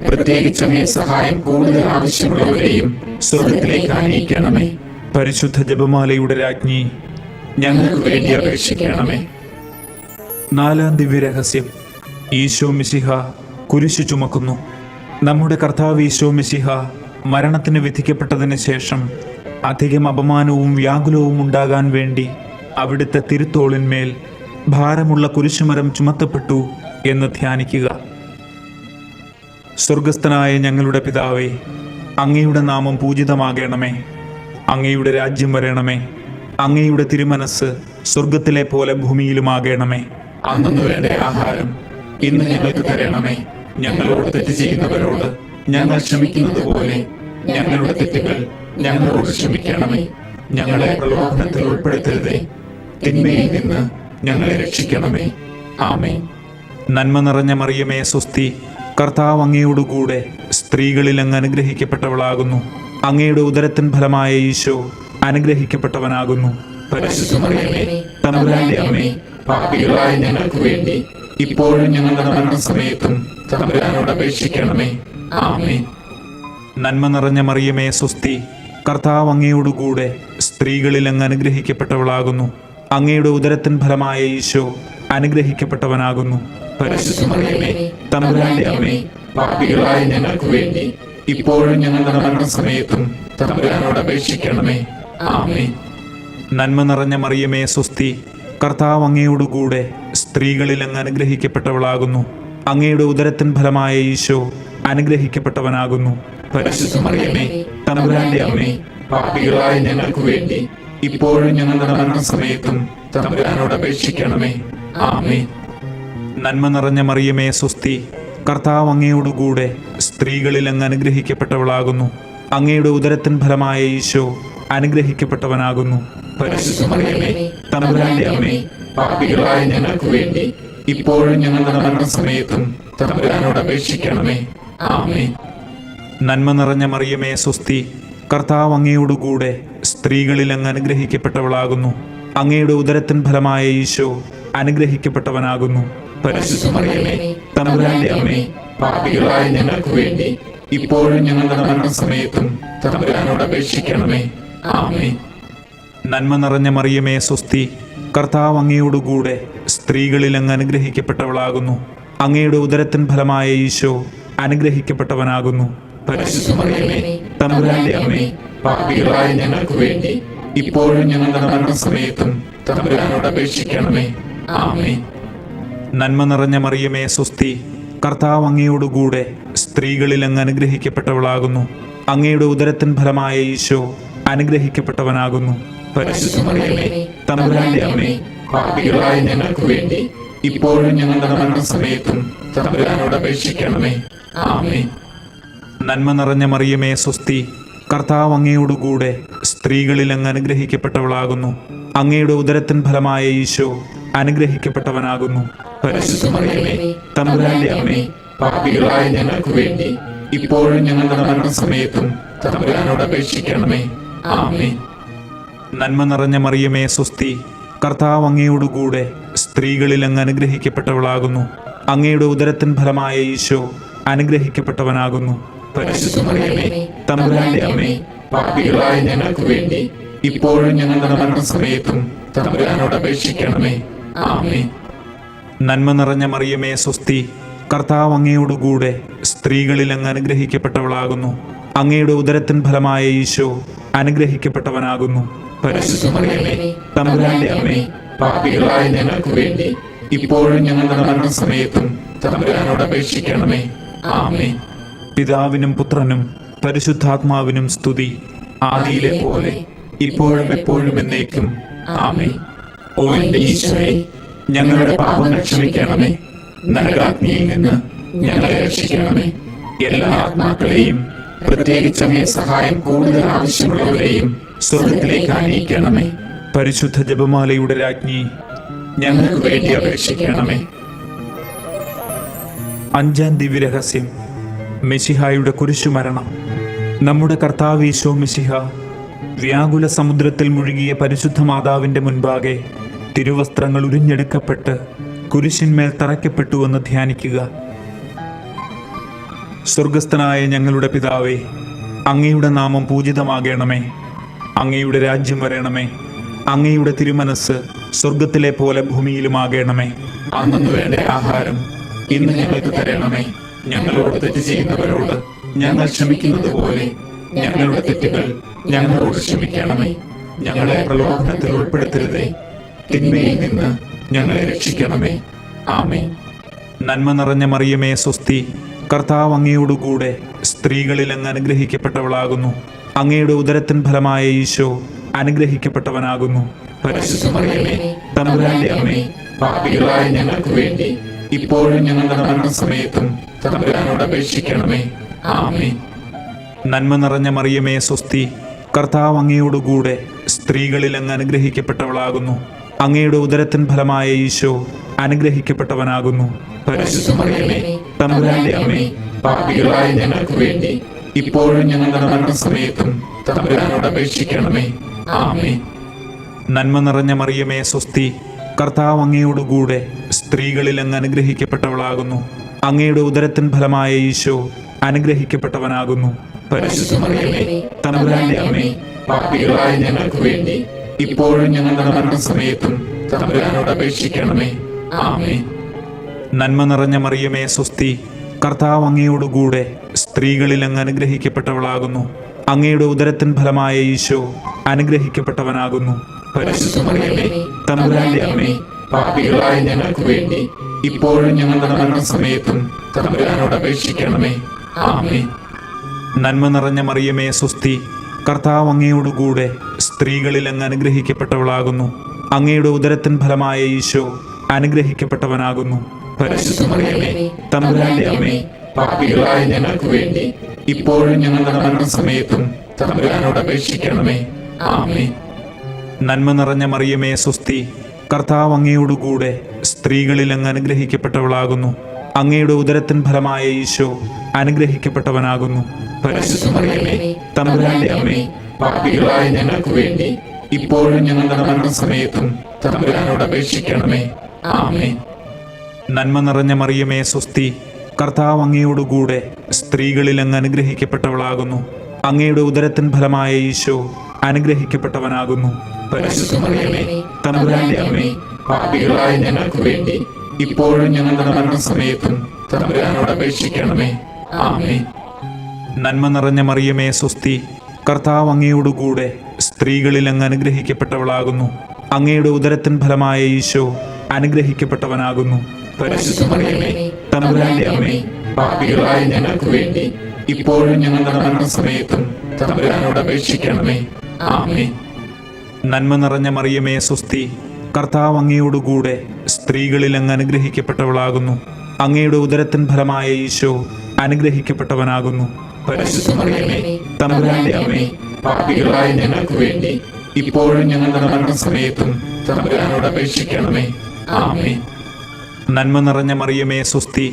പ്രത്യേകിച്ച് അങ്ങേ സഹായം കൂടുതൽ ആവശ്യമുള്ളവരെയും സ്വർഗത്തിലേക്ക് ആനയിക്കണമേ. പരിശുദ്ധ ജപമാലയുടെ രാജ്ഞി, ഞങ്ങൾക്ക് വേണ്ടി അപേക്ഷിക്കണമേ. നാലാം ദിവ്യരഹസ്യം, ഈശോ മിശിഹ കുരിശു ചുമക്കുന്നു. നമ്മുടെ കർത്താവ് ഈശോ മിശിഹ മരണത്തിന് വിധിക്കപ്പെട്ടതിന് ശേഷം അധികം അപമാനവും വ്യാകുലവും ഉണ്ടാകാൻ വേണ്ടി അവിടുത്തെ തിരുത്തോളിന്മേൽ ഭാരമുള്ള കുരിശുമരം ചുമത്തപ്പെട്ടു എന്ന് ധ്യാനിക്കുക. സ്വർഗസ്ഥനായ ഞങ്ങളുടെ പിതാവേ, അങ്ങയുടെ നാമം പൂജിതമാകണമേ. അങ്ങയുടെ രാജ്യം വരണമേ. അങ്ങയുടെ തിരുമനസ് സ്വർഗത്തിലെ പോലെ ഭൂമിയിലുമാകണമേ. അന്നു വേണ്ട ആഹാരം ഇന്ന് ഞങ്ങൾക്ക് തരണമേ. ഞങ്ങളോട് തെറ്റ് ചെയ്യുന്നവരോട് ഞങ്ങൾ ക്ഷമിക്കുന്നത് പോലെ ഞങ്ങളുടെ തെറ്റുകൾ ഞങ്ങളോട് ക്ഷമിക്കണമേ. ഞങ്ങളെ പ്രലോഭനത്തിൽ ഉൾപ്പെടുത്തരുതേ, തിന്മയിൽ നിന്ന് ഞങ്ങളെ രക്ഷിക്കണമേ. ആമേൻ. നന്മ നിറഞ്ഞ മറിയമേ സ്വസ്തി, കർത്താവ് അങ്ങയോടുകൂടെ സ്ത്രീകളിൽ അങ്ങ് അനുഗ്രഹിക്കപ്പെട്ടവളാകുന്നു. അങ്ങയുടെ ഉദരത്തിൻ ഫലമായ ഈശോ അനുഗ്രഹിക്കപ്പെട്ടവനാകുന്നു. പരിശുദ്ധ മറിയമേ, തമ്പുരാന്റെ അമ്മേ, പാപികളായ ഞങ്ങൾക്ക് വേണ്ടി ഇപ്പോഴും ഞങ്ങളുടെ മരണസമയത്തും തമ്പുരാനോട് അപേക്ഷിക്കണമേ. ആമേൻ. നന്മ നിറഞ്ഞ മറിയമേ സ്വസ്തി, കർത്താവ് അങ്ങയോടുകൂടെ സ്ത്രീകളിൽ അങ്ങ് അനുഗ്രഹിക്കപ്പെട്ടവളാകുന്നു. അങ്ങയുടെ ഉദരത്തിൻ ഫലമായ ഈശോ അനുഗ്രഹിക്കപ്പെട്ടവനാകുന്നു. പരിശുദ്ധ മറിയമേ, തമ്പുരാന്റെ അമ്മേ, പാപികളായ ഞങ്ങൾക്ക് വേണ്ടി ഇപ്പോഴും ഞങ്ങളുടെ മരണസമയത്തും തമ്പുരാനോട് അപേക്ഷിക്കണമേ. ആമേൻ. നന്മ നിറഞ്ഞ മറിയമേ സ്വസ്തി, കർത്താവ് അങ്ങയോടുകൂടെ സ്ത്രീകളിൽ അങ്ങ് അനുഗ്രഹിക്കപ്പെട്ടവളാകുന്നു. അങ്ങയുടെ ഉദരത്തിൻ ഫലമായ ഈശോ അനുഗ്രഹിക്കപ്പെട്ടവനാകുന്നു. പരിശുദ്ധ മറിയമേ, തമ്പുരാന്റെ അമ്മേ, പാപികളായ ഞങ്ങൾക്ക് വേണ്ടി ഇപ്പോഴും ഞങ്ങളുടെ മരണസമയത്തും തമ്പുരാനോട് അപേക്ഷിക്കണമേ. ആമേൻ. നന്മ നിറഞ്ഞ മറിയമേ സ്വസ്തി, കർത്താവ് അങ്ങയോടുകൂടെ സ്ത്രീകളിൽ അങ്ങ് അനുഗ്രഹിക്കപ്പെട്ടവളാകുന്നു. അങ്ങയുടെ ഉദരത്തിൻ ഫലമായ ഈശോ അനുഗ്രഹിക്കപ്പെട്ടവനാകുന്നു. പരിശുദ്ധ മറിയമേ, തമ്പുരാന്റെ അമ്മേ, പാപികളായ ഞങ്ങൾക്ക് വേണ്ടി ഇപ്പോഴും ഞങ്ങളുടെ മരണസമയത്തും തമ്പുരാനോട് അപേക്ഷിക്കണമേ. ആമേൻ. നന്മ നിറഞ്ഞ മറിയമേ സ്വസ്തി, കർത്താവ് അങ്ങയോടുകൂടെ സ്ത്രീകളിൽ അങ്ങ് അനുഗ്രഹിക്കപ്പെട്ടവളാകുന്നു. അങ്ങയുടെ ഉദരത്തിൻ ഫലമായ ഈശോ അനുഗ്രഹിക്കപ്പെട്ടവനാകുന്നു. പരിശുദ്ധ മറിയമേ, തമ്പുരാന്റെ അമ്മേ, പാപികളായ ഞങ്ങൾക്ക് വേണ്ടി ഇപ്പോഴും ഞങ്ങളുടെ മരണസമയത്തും തമ്പുരാനോട് അപേക്ഷിക്കണമേ. ആമേൻ. നന്മ നിറഞ്ഞ മറിയമേ സ്വസ്തി, കർത്താവ് അങ്ങയോടുകൂടെ സ്ത്രീകളിൽ അങ്ങ് അനുഗ്രഹിക്കപ്പെട്ടവളാകുന്നു. അങ്ങയുടെ ഉദരത്തിൻ ഫലമായ ഈശോ അനുഗ്രഹിക്കപ്പെട്ടവനാകുന്നു. പരിശുദ്ധ മറിയമേ, തമ്പുരാന്റെ അമ്മേ, പാപികളായ ഞങ്ങൾക്ക് വേണ്ടി ഇപ്പോഴും ഞങ്ങളുടെ മരണസമയത്തും തമ്പുരാനോട് അപേക്ഷിക്കണമേ. ആമേൻ. നന്മ നിറഞ്ഞ മറിയമേ സ്വസ്തി, കർത്താവ് അങ്ങയോടുകൂടെ സ്ത്രീകളിൽ അങ്ങ് അനുഗ്രഹിക്കപ്പെട്ടവളാകുന്നു. അങ്ങയുടെ ഉദരത്തിൻ ഫലമായ ഈശോ അനുഗ്രഹിക്കപ്പെട്ടവനാകുന്നു. പരിശുദ്ധ മറിയമേ, തമ്പുരാന്റെ അമ്മേ, പാപികളായ ഞങ്ങൾക്ക് വേണ്ടി ഇപ്പോഴും ഞങ്ങളുടെ മരണസമയത്തും തമ്പുരാനോട് അപേക്ഷിക്കണമേ. ആമേൻ. നന്മ നിറഞ്ഞ മറിയമേ സ്വസ്തി, കർത്താവ് അങ്ങയോടുകൂടെ സ്ത്രീകളിൽ അങ്ങ് അനുഗ്രഹിക്കപ്പെട്ടവളാകുന്നു. അങ്ങയുടെ ഉദരത്തിൻ ഫലമായ ഈശോ അനുഗ്രഹിക്കപ്പെട്ടവനാകുന്നു. പരിശുദ്ധ മറിയമേ, തമ്പുരാന്റെ അമ്മേ, പാപികളായ ഞങ്ങൾക്ക് വേണ്ടി ഇപ്പോഴും ഞങ്ങളുടെ മരണസമയത്തും തമ്പുരാനോട് അപേക്ഷിക്കണമേ. ആമേൻ. നന്മ നിറഞ്ഞ മറിയമേ സ്വസ്തി, കർത്താവ് അങ്ങയോടുകൂടെ സ്ത്രീകളിൽ അങ്ങ് അനുഗ്രഹിക്കപ്പെട്ടവളാകുന്നു. അങ്ങയുടെ ഉദരത്തിൻ ഫലമായ ഈശോ അനുഗ്രഹിക്കപ്പെട്ടവനാകുന്നു. പരിശുദ്ധ മറിയമേ, തമ്പുരാന്റെ അമ്മേ, പാപികളായ ഞങ്ങൾക്ക് വേണ്ടി ഇപ്പോഴും ഞങ്ങളുടെ മരണസമയത്തും തമ്പുരാനോട് അപേക്ഷിക്കണമേ. ആമേൻ. നന്മ നിറഞ്ഞ മറിയമേ സ്വസ്തി, കർത്താവ് അങ്ങയോടുകൂടെ സ്ത്രീകളിൽ അങ്ങ് അനുഗ്രഹിക്കപ്പെട്ടവളാകുന്നു. അങ്ങയുടെ ഉദരത്തിൻ ഫലമായ ഈശോ അനുഗ്രഹിക്കപ്പെട്ടവനാകുന്നു. പരിശുദ്ധ മറിയമേ, തമ്പുരാന്റെ അമ്മേ, പാപികളായ ഞങ്ങൾക്ക് വേണ്ടി ഇപ്പോഴും ഞങ്ങളുടെ മരണസമയത്തും തമ്പുരാനോട് അപേക്ഷിക്കണമേ. ആമേൻ. പിതാവിനും പുത്രനും പരിശുദ്ധാത്മാവിനും സ്തുതി, ആദിയിലെ പോലെ ഇപ്പോഴും എപ്പോഴും എന്നേക്കും. ആമേൻ. ഓ എന്റെ ഈശോയെ, ഞങ്ങളുടെ പാപങ്ങൾ ക്ഷമിക്കണമേ. നരകാഗ്നിയിൽ നിന്ന് ഞങ്ങളെ രക്ഷിക്കണമേ. എല്ലാ ആത്മാക്കളെയും, പ്രത്യേകിച്ച് അങ്ങേ സഹായം കൂടുതൽ ആവശ്യമുള്ളവരെയും സ്വർഗത്തിലേക്ക് ആനയിക്കണമേ. പരിശുദ്ധ ജപമാലയുടെ രാജ്ഞി, ഞങ്ങൾക്ക് വേണ്ടി അപേക്ഷിക്കണമേ. അഞ്ചാം ദിവ്യരഹസ്യം, മെശിഹായുടെ കുരിശുമരണം. നമ്മുടെ കർത്താവ് ഈശോ മെശിഹ വ്യാകുല സമുദ്രത്തിൽ മുഴുകിയ പരിശുദ്ധ മാതാവിന്റെ മുൻപാകെ തിരുവസ്ത്രങ്ങൾ ഉരിഞ്ഞെടുക്കപ്പെട്ട് കുരിശിന്മേൽ തറയ്ക്കപ്പെട്ടുവെന്ന് ധ്യാനിക്കുക. സ്വർഗസ്ഥനായ ഞങ്ങളുടെ പിതാവേ, അങ്ങയുടെ നാമം പൂജിതമാകണമേ. അങ്ങയുടെ രാജ്യം വരണമേ. അങ്ങയുടെ തിരുമനസ് സ്വർഗത്തിലെ പോലെ ഭൂമിയിലുമാകണമേ. അന്നു വേണ്ട ആഹാരം ഇന്ന് ഞങ്ങൾക്ക് തരണമേ. ഞങ്ങളോട് തെറ്റ് ചെയ്യുന്നവരോട് ഞങ്ങൾ ക്ഷമിക്കുന്നത് പോലെ ഞങ്ങളുടെ തെറ്റുകൾ ഞങ്ങളോട് ക്ഷമിക്കണമേ. ഞങ്ങളെ പ്രലോഭനത്തിൽ ഉൾപ്പെടുത്തരുതേ, തിന്മയിൽ നിന്ന് ഞങ്ങളെ രക്ഷിക്കണമേ. ആമേൻ. നന്മ നിറഞ്ഞ മറിയമേ സ്വസ്തി, കർത്താവ് അങ്ങയോടുകൂടെ സ്ത്രീകളിൽ അങ്ങ് അനുഗ്രഹിക്കപ്പെട്ടവളാകുന്നു. അങ്ങയുടെ ഉദരത്തിൻ ഫലമായ ഈശോ അനുഗ്രഹിക്കപ്പെട്ടവനാകുന്നു. പരിശുദ്ധ മറിയമേ, തമ്പുരാന്റെ അമ്മേ, പാപികളായ ഞങ്ങൾക്ക് വേണ്ടി ഇപ്പോഴും ഞങ്ങളുടെ മരണസമയത്തും തമ്പുരാനോട് അപേക്ഷിക്കണമേ. ആമേൻ. നന്മ നിറഞ്ഞ മറിയമേ സ്വസ്തി, കർത്താവ് അങ്ങയോടുകൂടെ സ്ത്രീകളിൽ അങ്ങ് അനുഗ്രഹിക്കപ്പെട്ടവളാകുന്നു. അങ്ങയുടെ ഉദരത്തിൻ ഫലമായ ഈശോ അനുഗ്രഹിക്കപ്പെട്ടവനാകുന്നു. പരിശുദ്ധ മറിയമേ, തമ്പുരാന്റെ അമ്മേ, പാപികളായ ഞങ്ങൾക്ക് വേണ്ടി ഇപ്പോഴും ഞങ്ങളുടെ മരണസമയത്തും തമ്പുരാനോട് അപേക്ഷിക്കണമേ. ആമേൻ. നന്മ നിറഞ്ഞ മറിയമേ സ്വസ്തി, കർത്താവ് അങ്ങയോടുകൂടെ സ്ത്രീകളിൽ അങ്ങ് അനുഗ്രഹിക്കപ്പെട്ടവളാകുന്നു. അങ്ങയുടെ ഉദരത്തിൻ ഫലമായ ഈശോ അനുഗ്രഹിക്കപ്പെട്ടവനാകുന്നു. പരിശുദ്ധ മറിയമേ, തമ്പുരാന്റെ അമ്മേ, പാപികളായ ഞങ്ങൾക്ക് വേണ്ടി ഇപ്പോഴും ഞങ്ങളുടെ മരണസമയത്തും തമ്പുരാനോട് അപേക്ഷിക്കണമേ. ആമേൻ. നന്മ നിറഞ്ഞ മറിയമേ സ്വസ്തി, കർത്താവ് അങ്ങയോടുകൂടെ സ്ത്രീകളിൽ അങ്ങ് അനുഗ്രഹിക്കപ്പെട്ടവളാകുന്നു. അങ്ങയുടെ ഉദരത്തിൻ ഫലമായ ഈശോ അനുഗ്രഹിക്കപ്പെട്ടവനാകുന്നു. പരിശുദ്ധ മറിയമേ, തമ്പുരാന്റെ അമ്മേ, പാപികളായ ഞങ്ങൾക്ക് വേണ്ടി ഇപ്പോഴും ഞങ്ങളുടെ മരണസമയത്തും തമ്പുരാനോട് അപേക്ഷിക്കണമേ. ആമേൻ. നന്മ നിറഞ്ഞ മറിയമേ സ്വസ്തി, കർത്താവ് അങ്ങയോടുകൂടെ സ്ത്രീകളിൽ അങ്ങ് അനുഗ്രഹിക്കപ്പെട്ടവളാകുന്നു. അങ്ങയുടെ ഉദരത്തിൻ ഫലമായ ഈശോ അനുഗ്രഹിക്കപ്പെട്ടവനാകുന്നു. പരിശുദ്ധ മറിയമേ, തമ്പുരാന്റെ അമ്മേ, പാപികളായ ഞങ്ങൾക്ക് വേണ്ടി ഇപ്പോഴും ഞങ്ങളുടെ മരണസമയത്തും തമ്പുരാനോട് അപേക്ഷിക്കണമേ. ആമേൻ. നന്മ നിറഞ്ഞ മറിയമേ സ്വസ്തി, കർത്താവ് അങ്ങയോടുകൂടെ സ്ത്രീകളിൽ അങ്ങ് അനുഗ്രഹിക്കപ്പെട്ടവളാകുന്നു. അങ്ങയുടെ ഉദരത്തിൻ ഫലമായ ഈശോ അനുഗ്രഹിക്കപ്പെട്ടവനാകുന്നു. പരിശുദ്ധ മറിയമേ, തമ്പുരാന്റെ അമ്മേ, പാപികളായ ഞങ്ങൾക്ക് വേണ്ടി ഇപ്പോഴും ഞങ്ങളുടെ മരണസമയത്തും തമ്പുരാനോട് അപേക്ഷിക്കണമേ. ആമേൻ. നന്മ നിറഞ്ഞ മറിയമേ സ്വസ്തി, കർത്താവ് അങ്ങയോടുകൂടെ സ്ത്രീകളിൽ അങ്ങ് അനുഗ്രഹിക്കപ്പെട്ടവളാകുന്നു. അങ്ങയുടെ ഉദരത്തിൻ ഫലമായ ഈശോ അനുഗ്രഹിക്കപ്പെട്ടവനാകുന്നു. പരിശുദ്ധ മറിയമേ, തമ്പുരാന്റെ അമ്മേ, പാപികളായ ഞങ്ങൾക്ക് വേണ്ടി ഇപ്പോഴും ഞങ്ങളുടെ മരണസമയത്തും തമ്പുരാനോട് അപേക്ഷിക്കണമേ. ആമേൻ. നന്മ നിറഞ്ഞ മറിയമേ സ്വസ്തി, കർത്താവ് അങ്ങയോടുകൂടെ സ്ത്രീകളിൽ അങ്ങ് അനുഗ്രഹിക്കപ്പെട്ടവളാകുന്നു. അങ്ങയുടെ ഉദരത്തിൻ ഫലമായ ഈശോ അനുഗ്രഹിക്കപ്പെട്ടവനാകുന്നു. പരിശുദ്ധ മറിയമേ, തമ്പുരാന്റെ അമ്മേ, പാപികളായ ഞങ്ങൾക്ക് വേണ്ടി ഇപ്പോഴും ഞങ്ങളുടെ മരണസമയത്തും തമ്പുരാനോട് അപേക്ഷിക്കണമേ. ആമേൻ. നന്മ നിറഞ്ഞ മറിയമേ സ്വസ്തി, കർത്താവ് അങ്ങയോടുകൂടെ സ്ത്രീകളിൽ അങ്ങ് അനുഗ്രഹിക്കപ്പെട്ടവളാകുന്നു. അങ്ങയുടെ ഉദരത്തിൻ ഫലമായ ഈശോ അനുഗ്രഹിക്കപ്പെട്ടവനാകുന്നു. പരിശുദ്ധ മറിയമേ, തമ്പുരാന്റെ അമ്മേ, പാപികളായ ഞങ്ങൾക്ക് വേണ്ടി ഇപ്പോഴും ഞങ്ങളുടെ മരണസമയത്തും തമ്പുരാനോട് അപേക്ഷിക്കണമേ. ആമേൻ. നന്മ നിറഞ്ഞ മറിയമേ സ്വസ്തി,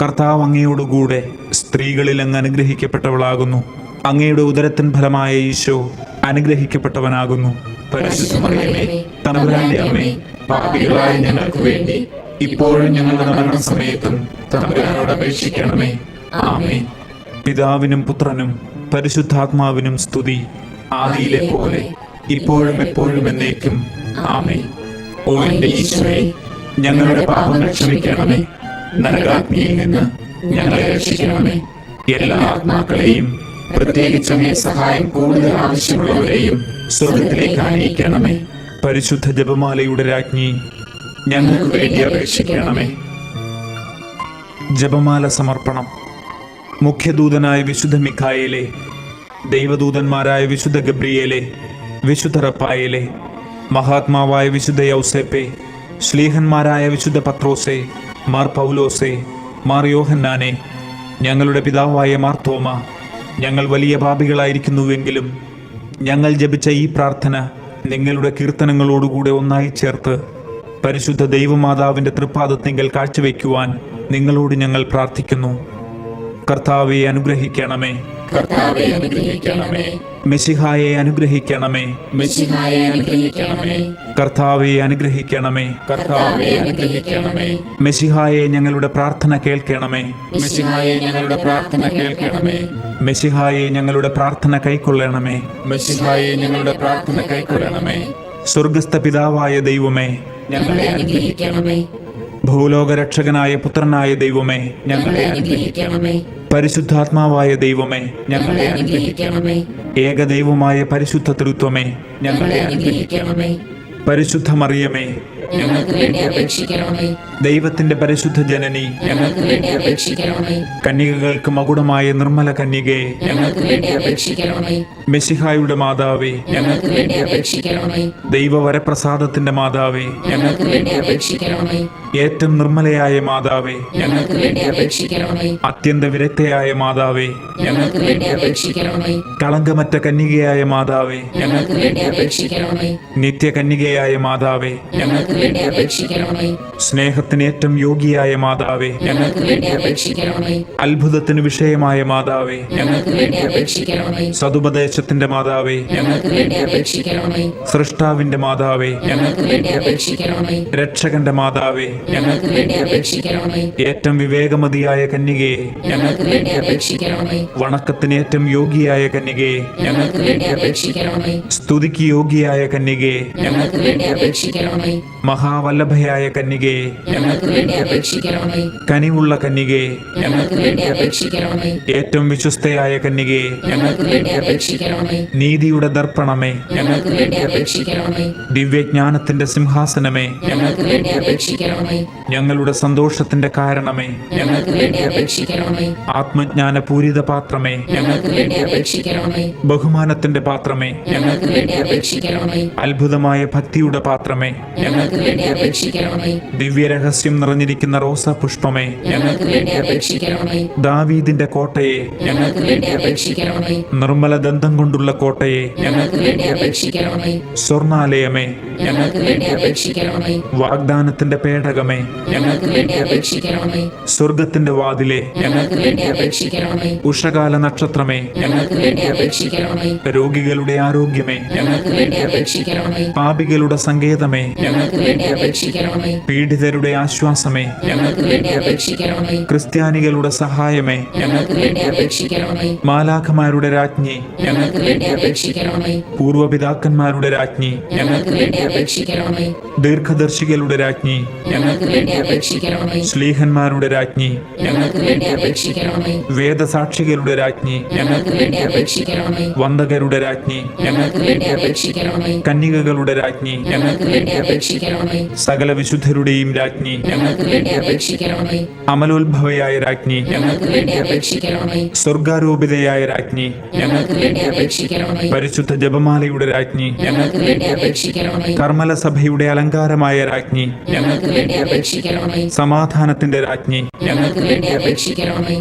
കർത്താവ് അങ്ങയോടുകൂടെ സ്ത്രീകളിൽ അങ്ങ് അനുഗ്രഹിക്കപ്പെട്ടവളാകുന്നു. അങ്ങയുടെ ഉദരത്തിൻ ഫലമായ ഈശോ അനുഗ്രഹിക്കപ്പെട്ടവനാകുന്നു. പരിശുദ്ധ മറിയമേ, തമ്പുരാന്റെ അമ്മേ, പാപികളായ ഞങ്ങൾക്ക് വേണ്ടി ഇപ്പോഴും ഞങ്ങളുടെ മരണസമയത്തും തമ്പുരാനോട് അപേക്ഷിക്കണമേ. ആമേൻ. പിതാവിനും പുത്രനും പരിശുദ്ധാത്മാവിനും സ്തുതി, ആദിയിലെ പോലെ ഇപ്പോഴും എപ്പോഴും എന്നേക്കും. ആമേൻ. ഓ എന്റെ ഈശോയെ, ഞങ്ങളുടെ പാപങ്ങൾ ക്ഷമിക്കണമേ. നരകാഗ്നിയിൽ നിന്ന് ഞങ്ങളെ രക്ഷിക്കണമേ. എല്ലാ ആത്മാക്കളെയും, പ്രത്യേകിച്ച് അങ്ങേ സഹായം കൂടുതൽ ആവശ്യമുള്ളവരെയും സ്വർഗത്തിലേക്ക് ആനയിക്കണമേ. പരിശുദ്ധ ജപമാലയുടെ രാജ്ഞി, ഞങ്ങൾക്ക് വേണ്ടി അപേക്ഷിക്കണമേ. ജപമാല സമർപ്പണം. മുഖ്യദൂതനായ വിശുദ്ധ മിഖായേലെ, ദൈവദൂതന്മാരായ വിശുദ്ധ ഗബ്രിയേലെ, വിശുദ്ധ റഫായേലെ, മഹാത്മാവായ വിശുദ്ധ യൗസേപ്പെ, ശ്ലീഹന്മാരായ വിശുദ്ധ പത്രോസെ, മാർ പൗലോസെ, മാർ യോഹന്നാനെ, ഞങ്ങളുടെ പിതാവായ മാർ തോമ, ഞങ്ങൾ വലിയ പാപികളായിരിക്കുന്നുവെങ്കിലും ഞങ്ങൾ ജപിച്ച ഈ പ്രാർത്ഥന നിങ്ങളുടെ കീർത്തനങ്ങളോടുകൂടെ ഒന്നായി ചേർത്ത് പരിശുദ്ധ ദൈവമാതാവിൻ്റെ തൃപ്പാദത്തിങ്കൽ കാഴ്ചവെക്കുവാൻ നിങ്ങളോട് ഞങ്ങൾ പ്രാർത്ഥിക്കുന്നു. കർത്താവെ അനുഗ്രഹിക്കണമേ. കർത്താവേ അനുഗ്രഹിക്കണമേ. മെശിഹായെ അനുഗ്രഹിക്കണമേ. മെശിഹായെ അനുഗ്രഹിക്കണമേ. കർത്താവെ അനുഗ്രഹിക്കണമേ. കർത്താവേ അനുഗ്രഹിക്കണമേ. മെശിഹായെ ഞങ്ങളുടെ പ്രാർത്ഥന കേൾക്കണമേ. മെശിഹായെ ഞങ്ങളുടെ പ്രാർത്ഥന കേൾക്കണമേ. മെശിഹായെ ഞങ്ങളുടെ പ്രാർത്ഥന കൈക്കൊള്ളണമേ. മെശിഹായെ ഞങ്ങളുടെ പ്രാർത്ഥന കൈക്കൊള്ളണമേ. സ്വർഗസ്ഥ പിതാവായ ദൈവമേ, ഞങ്ങളെ അനുഗ്രഹിക്കണമേ. ഭൂലോകരക്ഷകനായ പുത്രനായ ദൈവമേ, ഞങ്ങളെ അനുഗ്രഹിക്കണമേ. പരിശുദ്ധാത്മാവായ ദൈവമേ, ഞങ്ങളെ അനുഗ്രഹിക്കണമേ. ഏകദൈവമായ പരിശുദ്ധ തൃത്വമേ, ഞങ്ങളെ അനുഗ്രഹിക്കണമേ. പരിശുദ്ധ മറിയമേ, ഞങ്ങൾക്ക് വേണ്ടി അപേക്ഷിക്കണമേ. ദൈവത്തിന്റെ പരിശുദ്ധ ജനനി, ഞങ്ങൾക്ക് വേണ്ടി അപേക്ഷിക്കണമേ. കന്യകകൾക്ക് മകുടമായ നിർമ്മല കന്യകേ, ഞങ്ങൾക്ക് വേണ്ടി അപേക്ഷിക്കണമേ. മെശിഹായുടെ മാതാവേ, ഞങ്ങൾക്ക് വേണ്ടി അപേക്ഷിക്കണമേ. ദൈവവരപ്രസാദത്തിന്റെ മാതാവേ, ഞങ്ങൾക്ക് വേണ്ടി അപേക്ഷിക്കണമേ. ഏറ്റവും നിർമ്മലയായ മാതാവേ, ഞങ്ങൾക്ക് വേണ്ടി അപേക്ഷിക്കണമേ. അത്യന്ത വിരക്തയായ മാതാവേ, ഞങ്ങൾക്ക് വേണ്ടി അപേക്ഷിക്കണമേ. കളങ്കമറ്റ കന്യകയായ മാതാവേ, ഞങ്ങൾക്ക് വേണ്ടി അപേക്ഷിക്കണമേ. നിത്യകന്യകയായ മാതാവേ, ഞങ്ങൾക്ക് വേണ്ടി അപേക്ഷിക്കണമേ. സ്നേഹത്തിന് ഏറ്റവും യോഗ്യയായ മാതാവേ, ഞങ്ങൾക്ക് വേണ്ടി അപേക്ഷിക്കണമേ. അത്ഭുതത്തിന് വിഷയമായ മാതാവേ, ഞങ്ങൾക്ക് വേണ്ടി അപേക്ഷിക്കണമേ. സതുപദേശത്തിന്റെ മാതാവേ, ഞങ്ങൾക്ക് വേണ്ടി അപേക്ഷിക്കണമേ. സൃഷ്ടാവിന്റെ മാതാവേ, ഞങ്ങൾക്ക് വേണ്ടി അപേക്ഷിക്കണമേ. രക്ഷകന്റെ മാതാവേ, ഞങ്ങൾക്ക് വേണ്ടി അപേക്ഷിക്കണമേ. ഏറ്റവും വിവേകമതിയായ കന്യകയെ, ഞങ്ങൾക്ക് വേണ്ടി അപേക്ഷിക്കണമേ. വണക്കത്തിന് ഏറ്റവും യോഗ്യയായ കന്യകയെ, ഞങ്ങൾക്ക് വേണ്ടി അപേക്ഷിക്കണമേ. സ്തുതിക്ക് യോഗ്യയായ കന്യകയെ, ഞങ്ങൾക്ക് വേണ്ടി അപേക്ഷിക്കണമേ. മഹാവല്ലഭയായ കന്യകയെ, ഞങ്ങൾക്ക് വേണ്ടി അപേക്ഷിക്കണമേ. കനിവുള്ള കന്യകയെ, ഞങ്ങൾക്ക് വേണ്ടി അപേക്ഷിക്കണമേ. ഏറ്റവും വിശ്വസ്തയായ കന്യകയെ, ഞങ്ങൾക്ക് വേണ്ടി അപേക്ഷിക്കണമേ. നീതിയുടെ ദർപ്പണമേ, ഞങ്ങൾക്ക് വേണ്ടി അപേക്ഷിക്കണമേ. ദിവ്യജ്ഞാനത്തിന്റെ സിംഹാസനമേ, ഞങ്ങൾക്ക് വേണ്ടി അപേക്ഷിക്കണമേ. ഞങ്ങളുടെ സന്തോഷത്തിന്റെ കാരണമേ, ഞങ്ങൾക്ക് വേണ്ടി അപേക്ഷിക്കണമേ. ആത്മജ്ഞാന പൂരിത പാത്രമേ, ഞങ്ങൾക്ക് വേണ്ടി അപേക്ഷിക്കണമേ. ബഹുമാനത്തിന്റെ പാത്രമേ, ഞങ്ങൾക്ക് വേണ്ടി അപേക്ഷിക്കണമേ. അത്ഭുതമായ ഭക്തിയുടെ പാത്രമേ, ഞങ്ങൾക്ക് വേണ്ടി അപേക്ഷിക്കണമേ. ദിവ്യരഹസ്യം നിറഞ്ഞിരിക്കുന്ന റോസാ പുഷ്പമേ, ഞങ്ങൾക്ക് വേണ്ടി അപേക്ഷിക്കണമേ. ദാവീദിന്റെ കോട്ടയെ, ഞങ്ങൾക്ക് വേണ്ടി അപേക്ഷിക്കണമേ. നിർമ്മല ദന്തം കൊണ്ടുള്ള കോട്ടയെ, ഞങ്ങൾക്ക് വേണ്ടി അപേക്ഷിക്കണമേ. സ്വർണാലയമേ, ഞങ്ങൾക്ക് വേണ്ടി അപേക്ഷിക്കണമേ. വാഗ്ദാനത്തിന്റെ പേടകമേ, ഞങ്ങൾക്ക് വേണ്ടി അപേക്ഷിക്കണമേ. സ്വർഗത്തിന്റെ വാതിലെ, ഞങ്ങൾക്ക് വേണ്ടി അപേക്ഷിക്കണമേ. ഉഷകാല നക്ഷത്രമേ, ഞങ്ങൾക്ക് വേണ്ടി അപേക്ഷിക്കണമേ. രോഗികളുടെ ആരോഗ്യമേ, ഞങ്ങൾക്ക് വേണ്ടി അപേക്ഷിക്കണമേ. പാപികളുടെ സങ്കേതമേ, ഞങ്ങൾക്ക് വേണ്ടി അപേക്ഷിക്കണമേ. പീഡിതരുടെ ആശ്വാസമേ, ഞങ്ങൾക്ക് വേണ്ടി അപേക്ഷിക്കണമേ. ക്രിസ്ത്യാനികളുടെ സഹായമേ, ഞങ്ങൾക്ക് വേണ്ടി അപേക്ഷിക്കണമേ. മാലാഖമാരുടെ രാജ്ഞി, ഞങ്ങൾക്ക് വേണ്ടി അപേക്ഷിക്കണമേ. പൂർവപിതാക്കന്മാരുടെ രാജ്ഞി, ഞങ്ങൾക്ക് വേണ്ടി അപേക്ഷിക്കണമേ. ദീർഘദർശികളുടെ രാജ്ഞി, ഞങ്ങൾക്ക് വേണ്ടി അപേക്ഷിക്കണമേ. ശ്ലീഹന്മാരുടെ രാജ്ഞി, ഞങ്ങൾക്ക് വേണ്ടി അപേക്ഷിക്കണമേ. വേദസാക്ഷികളുടെ രാജ്ഞി, ഞങ്ങൾക്ക് വേണ്ടി അപേക്ഷിക്കണമേ. വന്ദകരുടെ രാജ്ഞി, ഞങ്ങൾക്ക് വേണ്ടി അപേക്ഷിക്കണമേ. കന്യകകളുടെ രാജ്ഞി, ഞങ്ങൾക്ക് വേണ്ടി അപേക്ഷിക്കണമേ. സകല വിശുദ്ധരുടെയും രാജ്ഞി, ഞങ്ങൾക്ക് വേണ്ടി അപേക്ഷിക്കണമേ. അമലോത്ഭവയായ രാജ്ഞി, ഞങ്ങൾക്ക് വേണ്ടി അപേക്ഷിക്കണമേ. സ്വർഗാരോപിതയായ രാജ്ഞി, ഞങ്ങൾക്ക് വേണ്ടി അപേക്ഷിക്കണമേ. പരിശുദ്ധ ജപമാലയുടെ രാജ്ഞി, ഞങ്ങൾക്ക് വേണ്ടി അപേക്ഷിക്കണമേ. കർമ്മല സഭയുടെ അലങ്കാരമായ രാജ്ഞി, ഞങ്ങൾക്ക് വേണ്ടി അപേക്ഷിക്കണമേ. സമാധാനത്തിന്റെ രാജ്ഞി, ഞങ്ങൾക്ക് വേണ്ടി അപേക്ഷിക്കണമേ.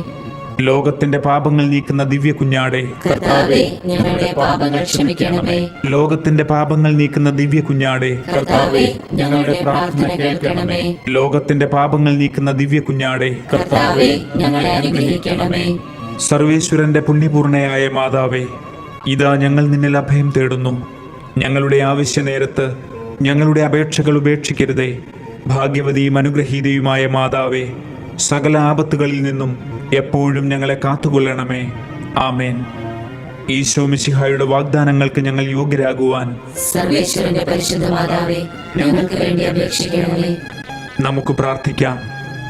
ലോകത്തിന്റെ പാപങ്ങൾ നീക്കുന്ന ദിവ്യ കുഞ്ഞാടേ, കർത്താവേ, ഞങ്ങളുടെ പാപങ്ങൾ ക്ഷമിക്കണമേ. ലോകത്തിന്റെ പാപങ്ങൾ നീക്കുന്ന ദിവ്യ കുഞ്ഞാടേ, കർത്താവേ, ഞങ്ങളുടെ പ്രാർത്ഥന കേൾക്കണമേ. ലോകത്തിന്റെ പാപങ്ങൾ നീക്കുന്ന ദിവ്യ കുഞ്ഞാടേ, കർത്താവേ, ഞങ്ങളെ അനുഗ്രഹിക്കണമേ. സർവേശ്വരന്റെ പുണ്യപൂർണയായ മാതാവേ, ഇതാ ഞങ്ങൾ നിന്നിൽ അഭയം തേടുന്നു. ഞങ്ങളുടെ ആവശ്യ നേരത്ത് ഞങ്ങളുടെ അപേക്ഷകൾ ഉപേക്ഷിക്കരുതേ. ഭാഗ്യവതിയും അനുഗ്രഹീതയുമായ മാതാവേ, സകല ആപത്തുകളിൽ നിന്നും എപ്പോഴും ഞങ്ങളെ കാത്തുകൊള്ളണമേ. ആമേൻ. ഈശോ മിശിഹായുടെ വാഗ്ദാനങ്ങൾക്ക് ഞങ്ങൾ യോഗ്യരാകുവാൻ സർവേശ്വരന്റെ പരിശുദ്ധ മാതാവേ, ഞങ്ങൾക്ക് വേണ്ടി അപേക്ഷിക്കണമേ. നമുക്ക് പ്രാർത്ഥിക്കാം.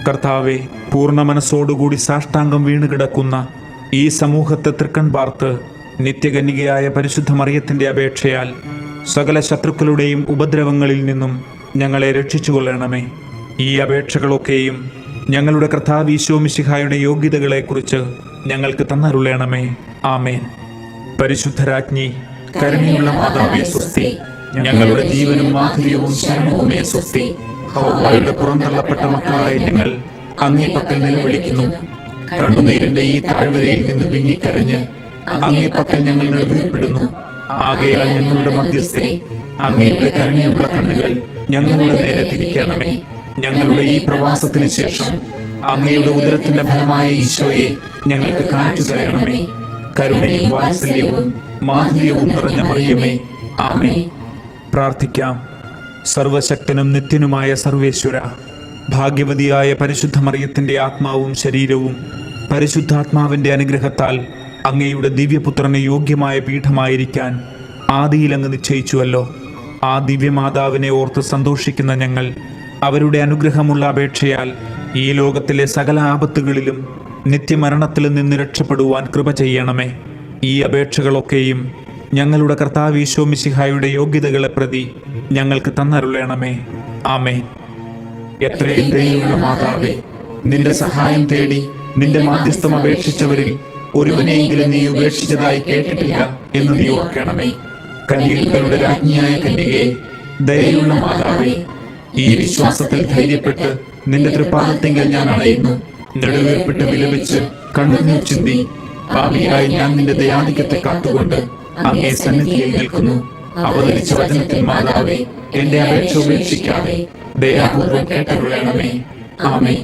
കർത്താവെ, പൂർണ്ണ മനസ്സോടുകൂടി സാഷ്ടാംഗം വീണുകിടക്കുന്ന ഈ സമൂഹത്തെ തൃക്കൺ പാർത്ത് നിത്യകന്യകയായ പരിശുദ്ധ മറിയത്തിന്റെ അപേക്ഷയാൽ സകല ശത്രുക്കളുടെയും ഉപദ്രവങ്ങളിൽ നിന്നും ഞങ്ങളെ രക്ഷിച്ചുകൊള്ളണമേ. ഈ അപേക്ഷകളൊക്കെയും ഞങ്ങളുടെ കർത്താവ് ഈശോ മിശിഹായുടെ യോഗ്യതകളെക്കുറിച്ച് ഞങ്ങൾക്ക് തന്നരുളണമേ. ആമേൻ. പരിശുദ്ധരാജ്ഞി, കരുണയുള്ള മാതാവേ സ്വസ്തി. ഞങ്ങളുടെ ജീവനും മാധുര്യവും ശരണവുമേ സ്വസ്തി. ഹവ്വായുടെ പുറന്തള്ളപ്പെട്ട മക്കളായ ഞങ്ങൾ അങ്ങേ പക്കൽ നിലവിളിക്കുന്നു. കണ്ണുനീരിന്റെ ഈ താഴ്വരയിൽ നിന്ന് വിങ്ങിക്കരഞ്ഞ് അങ്ങേ പക്കൽ ഞങ്ങൾ നിലവിളിപ്പെടുന്നു. ആകയാൽ ഞങ്ങളുടെ മധ്യസ്ഥെ, അങ്ങയുടെ കരുണയുള്ള കണ്ണുകൾ ഞങ്ങളുടെ നേരെ തിരിക്കണമേ. ഞങ്ങളുടെ ഈ പ്രവാസത്തിന് ശേഷം അങ്ങയുടെ ഉദരത്തിന്റെ ഫലമായ ഈശോയെ ഞങ്ങൾക്ക് കാണിച്ചു തരണമേ. കരുണയും വാത്സല്യവും മാധുര്യവും നിറഞ്ഞ മറിയമേ, ആമേൻ. പ്രാർത്ഥിക്കാം. സർവശക്തനും നിത്യനുമായ സർവേശ്വര, ഭാഗ്യവതിയായ പരിശുദ്ധ മറിയത്തിന്റെ ആത്മാവും ശരീരവും പരിശുദ്ധാത്മാവിന്റെ അനുഗ്രഹത്താൽ അങ്ങയുടെ ദിവ്യപുത്രന് യോഗ്യമായ പീഠമായിരിക്കാൻ ആദിയിൽ അങ്ങ് നിശ്ചയിച്ചുവല്ലോ. ആ ദിവ്യമാതാവിനെ ഓർത്ത് സന്തോഷിക്കുന്ന ഞങ്ങൾ അവരുടെ അനുഗ്രഹമുള്ള അപേക്ഷയാൽ ഈ ലോകത്തിലെ സകല ആപത്തുകളിലും നിത്യമരണത്തിലും നിന്ന് രക്ഷപ്പെടുവാൻ കൃപ ചെയ്യണമേ. ഈ അപേക്ഷകളൊക്കെയും ഞങ്ങളുടെ കർത്താവ് ഈശോ മിശിഹായുടെ യോഗ്യതകളെ പ്രതി ഞങ്ങൾക്ക് തന്നരുളണമേ. ആമേൻ. എത്രയും ദയയുള്ള മാതാവേ, നിന്റെ സഹായം തേടി നിന്റെ മാധ്യസ്ഥം അപേക്ഷിച്ചവരിൽ ഒരുവനെയെങ്കിലും നീ ഉപേക്ഷിച്ചതായി കേട്ടിട്ടില്ല എന്ന് നീ ഓർക്കണമേ. കന്യകകളുടെ രാജ്ഞിയായ കന്യകയെ, ദയയുള്ള മാതാവേ, ഈ വിശ്വാസത്തിൽ ധൈര്യപ്പെട്ട് നിന്റെ തൃപ്പാദത്തെങ്കിൽ ഞാൻ അണയുന്നു. നെടുവേർപ്പെട്ട് വിലപിച്ച് കണ്ണുനീർ ചിന്തി പാപിയായി ഞാൻ നിന്റെ ദയാധിക്യത്തെ കാത്തുകൊണ്ട് അങ്ങേ സന്നിധിയിൽ നിൽക്കുന്നു. അവതരിച്ച വചനത്തിൽ മാതാവേ, എന്റെ അപേക്ഷ ഉപേക്ഷിക്കാതെ ദയാപൂർവ്വം കേട്ടരുളണമേ. ആമേൻ.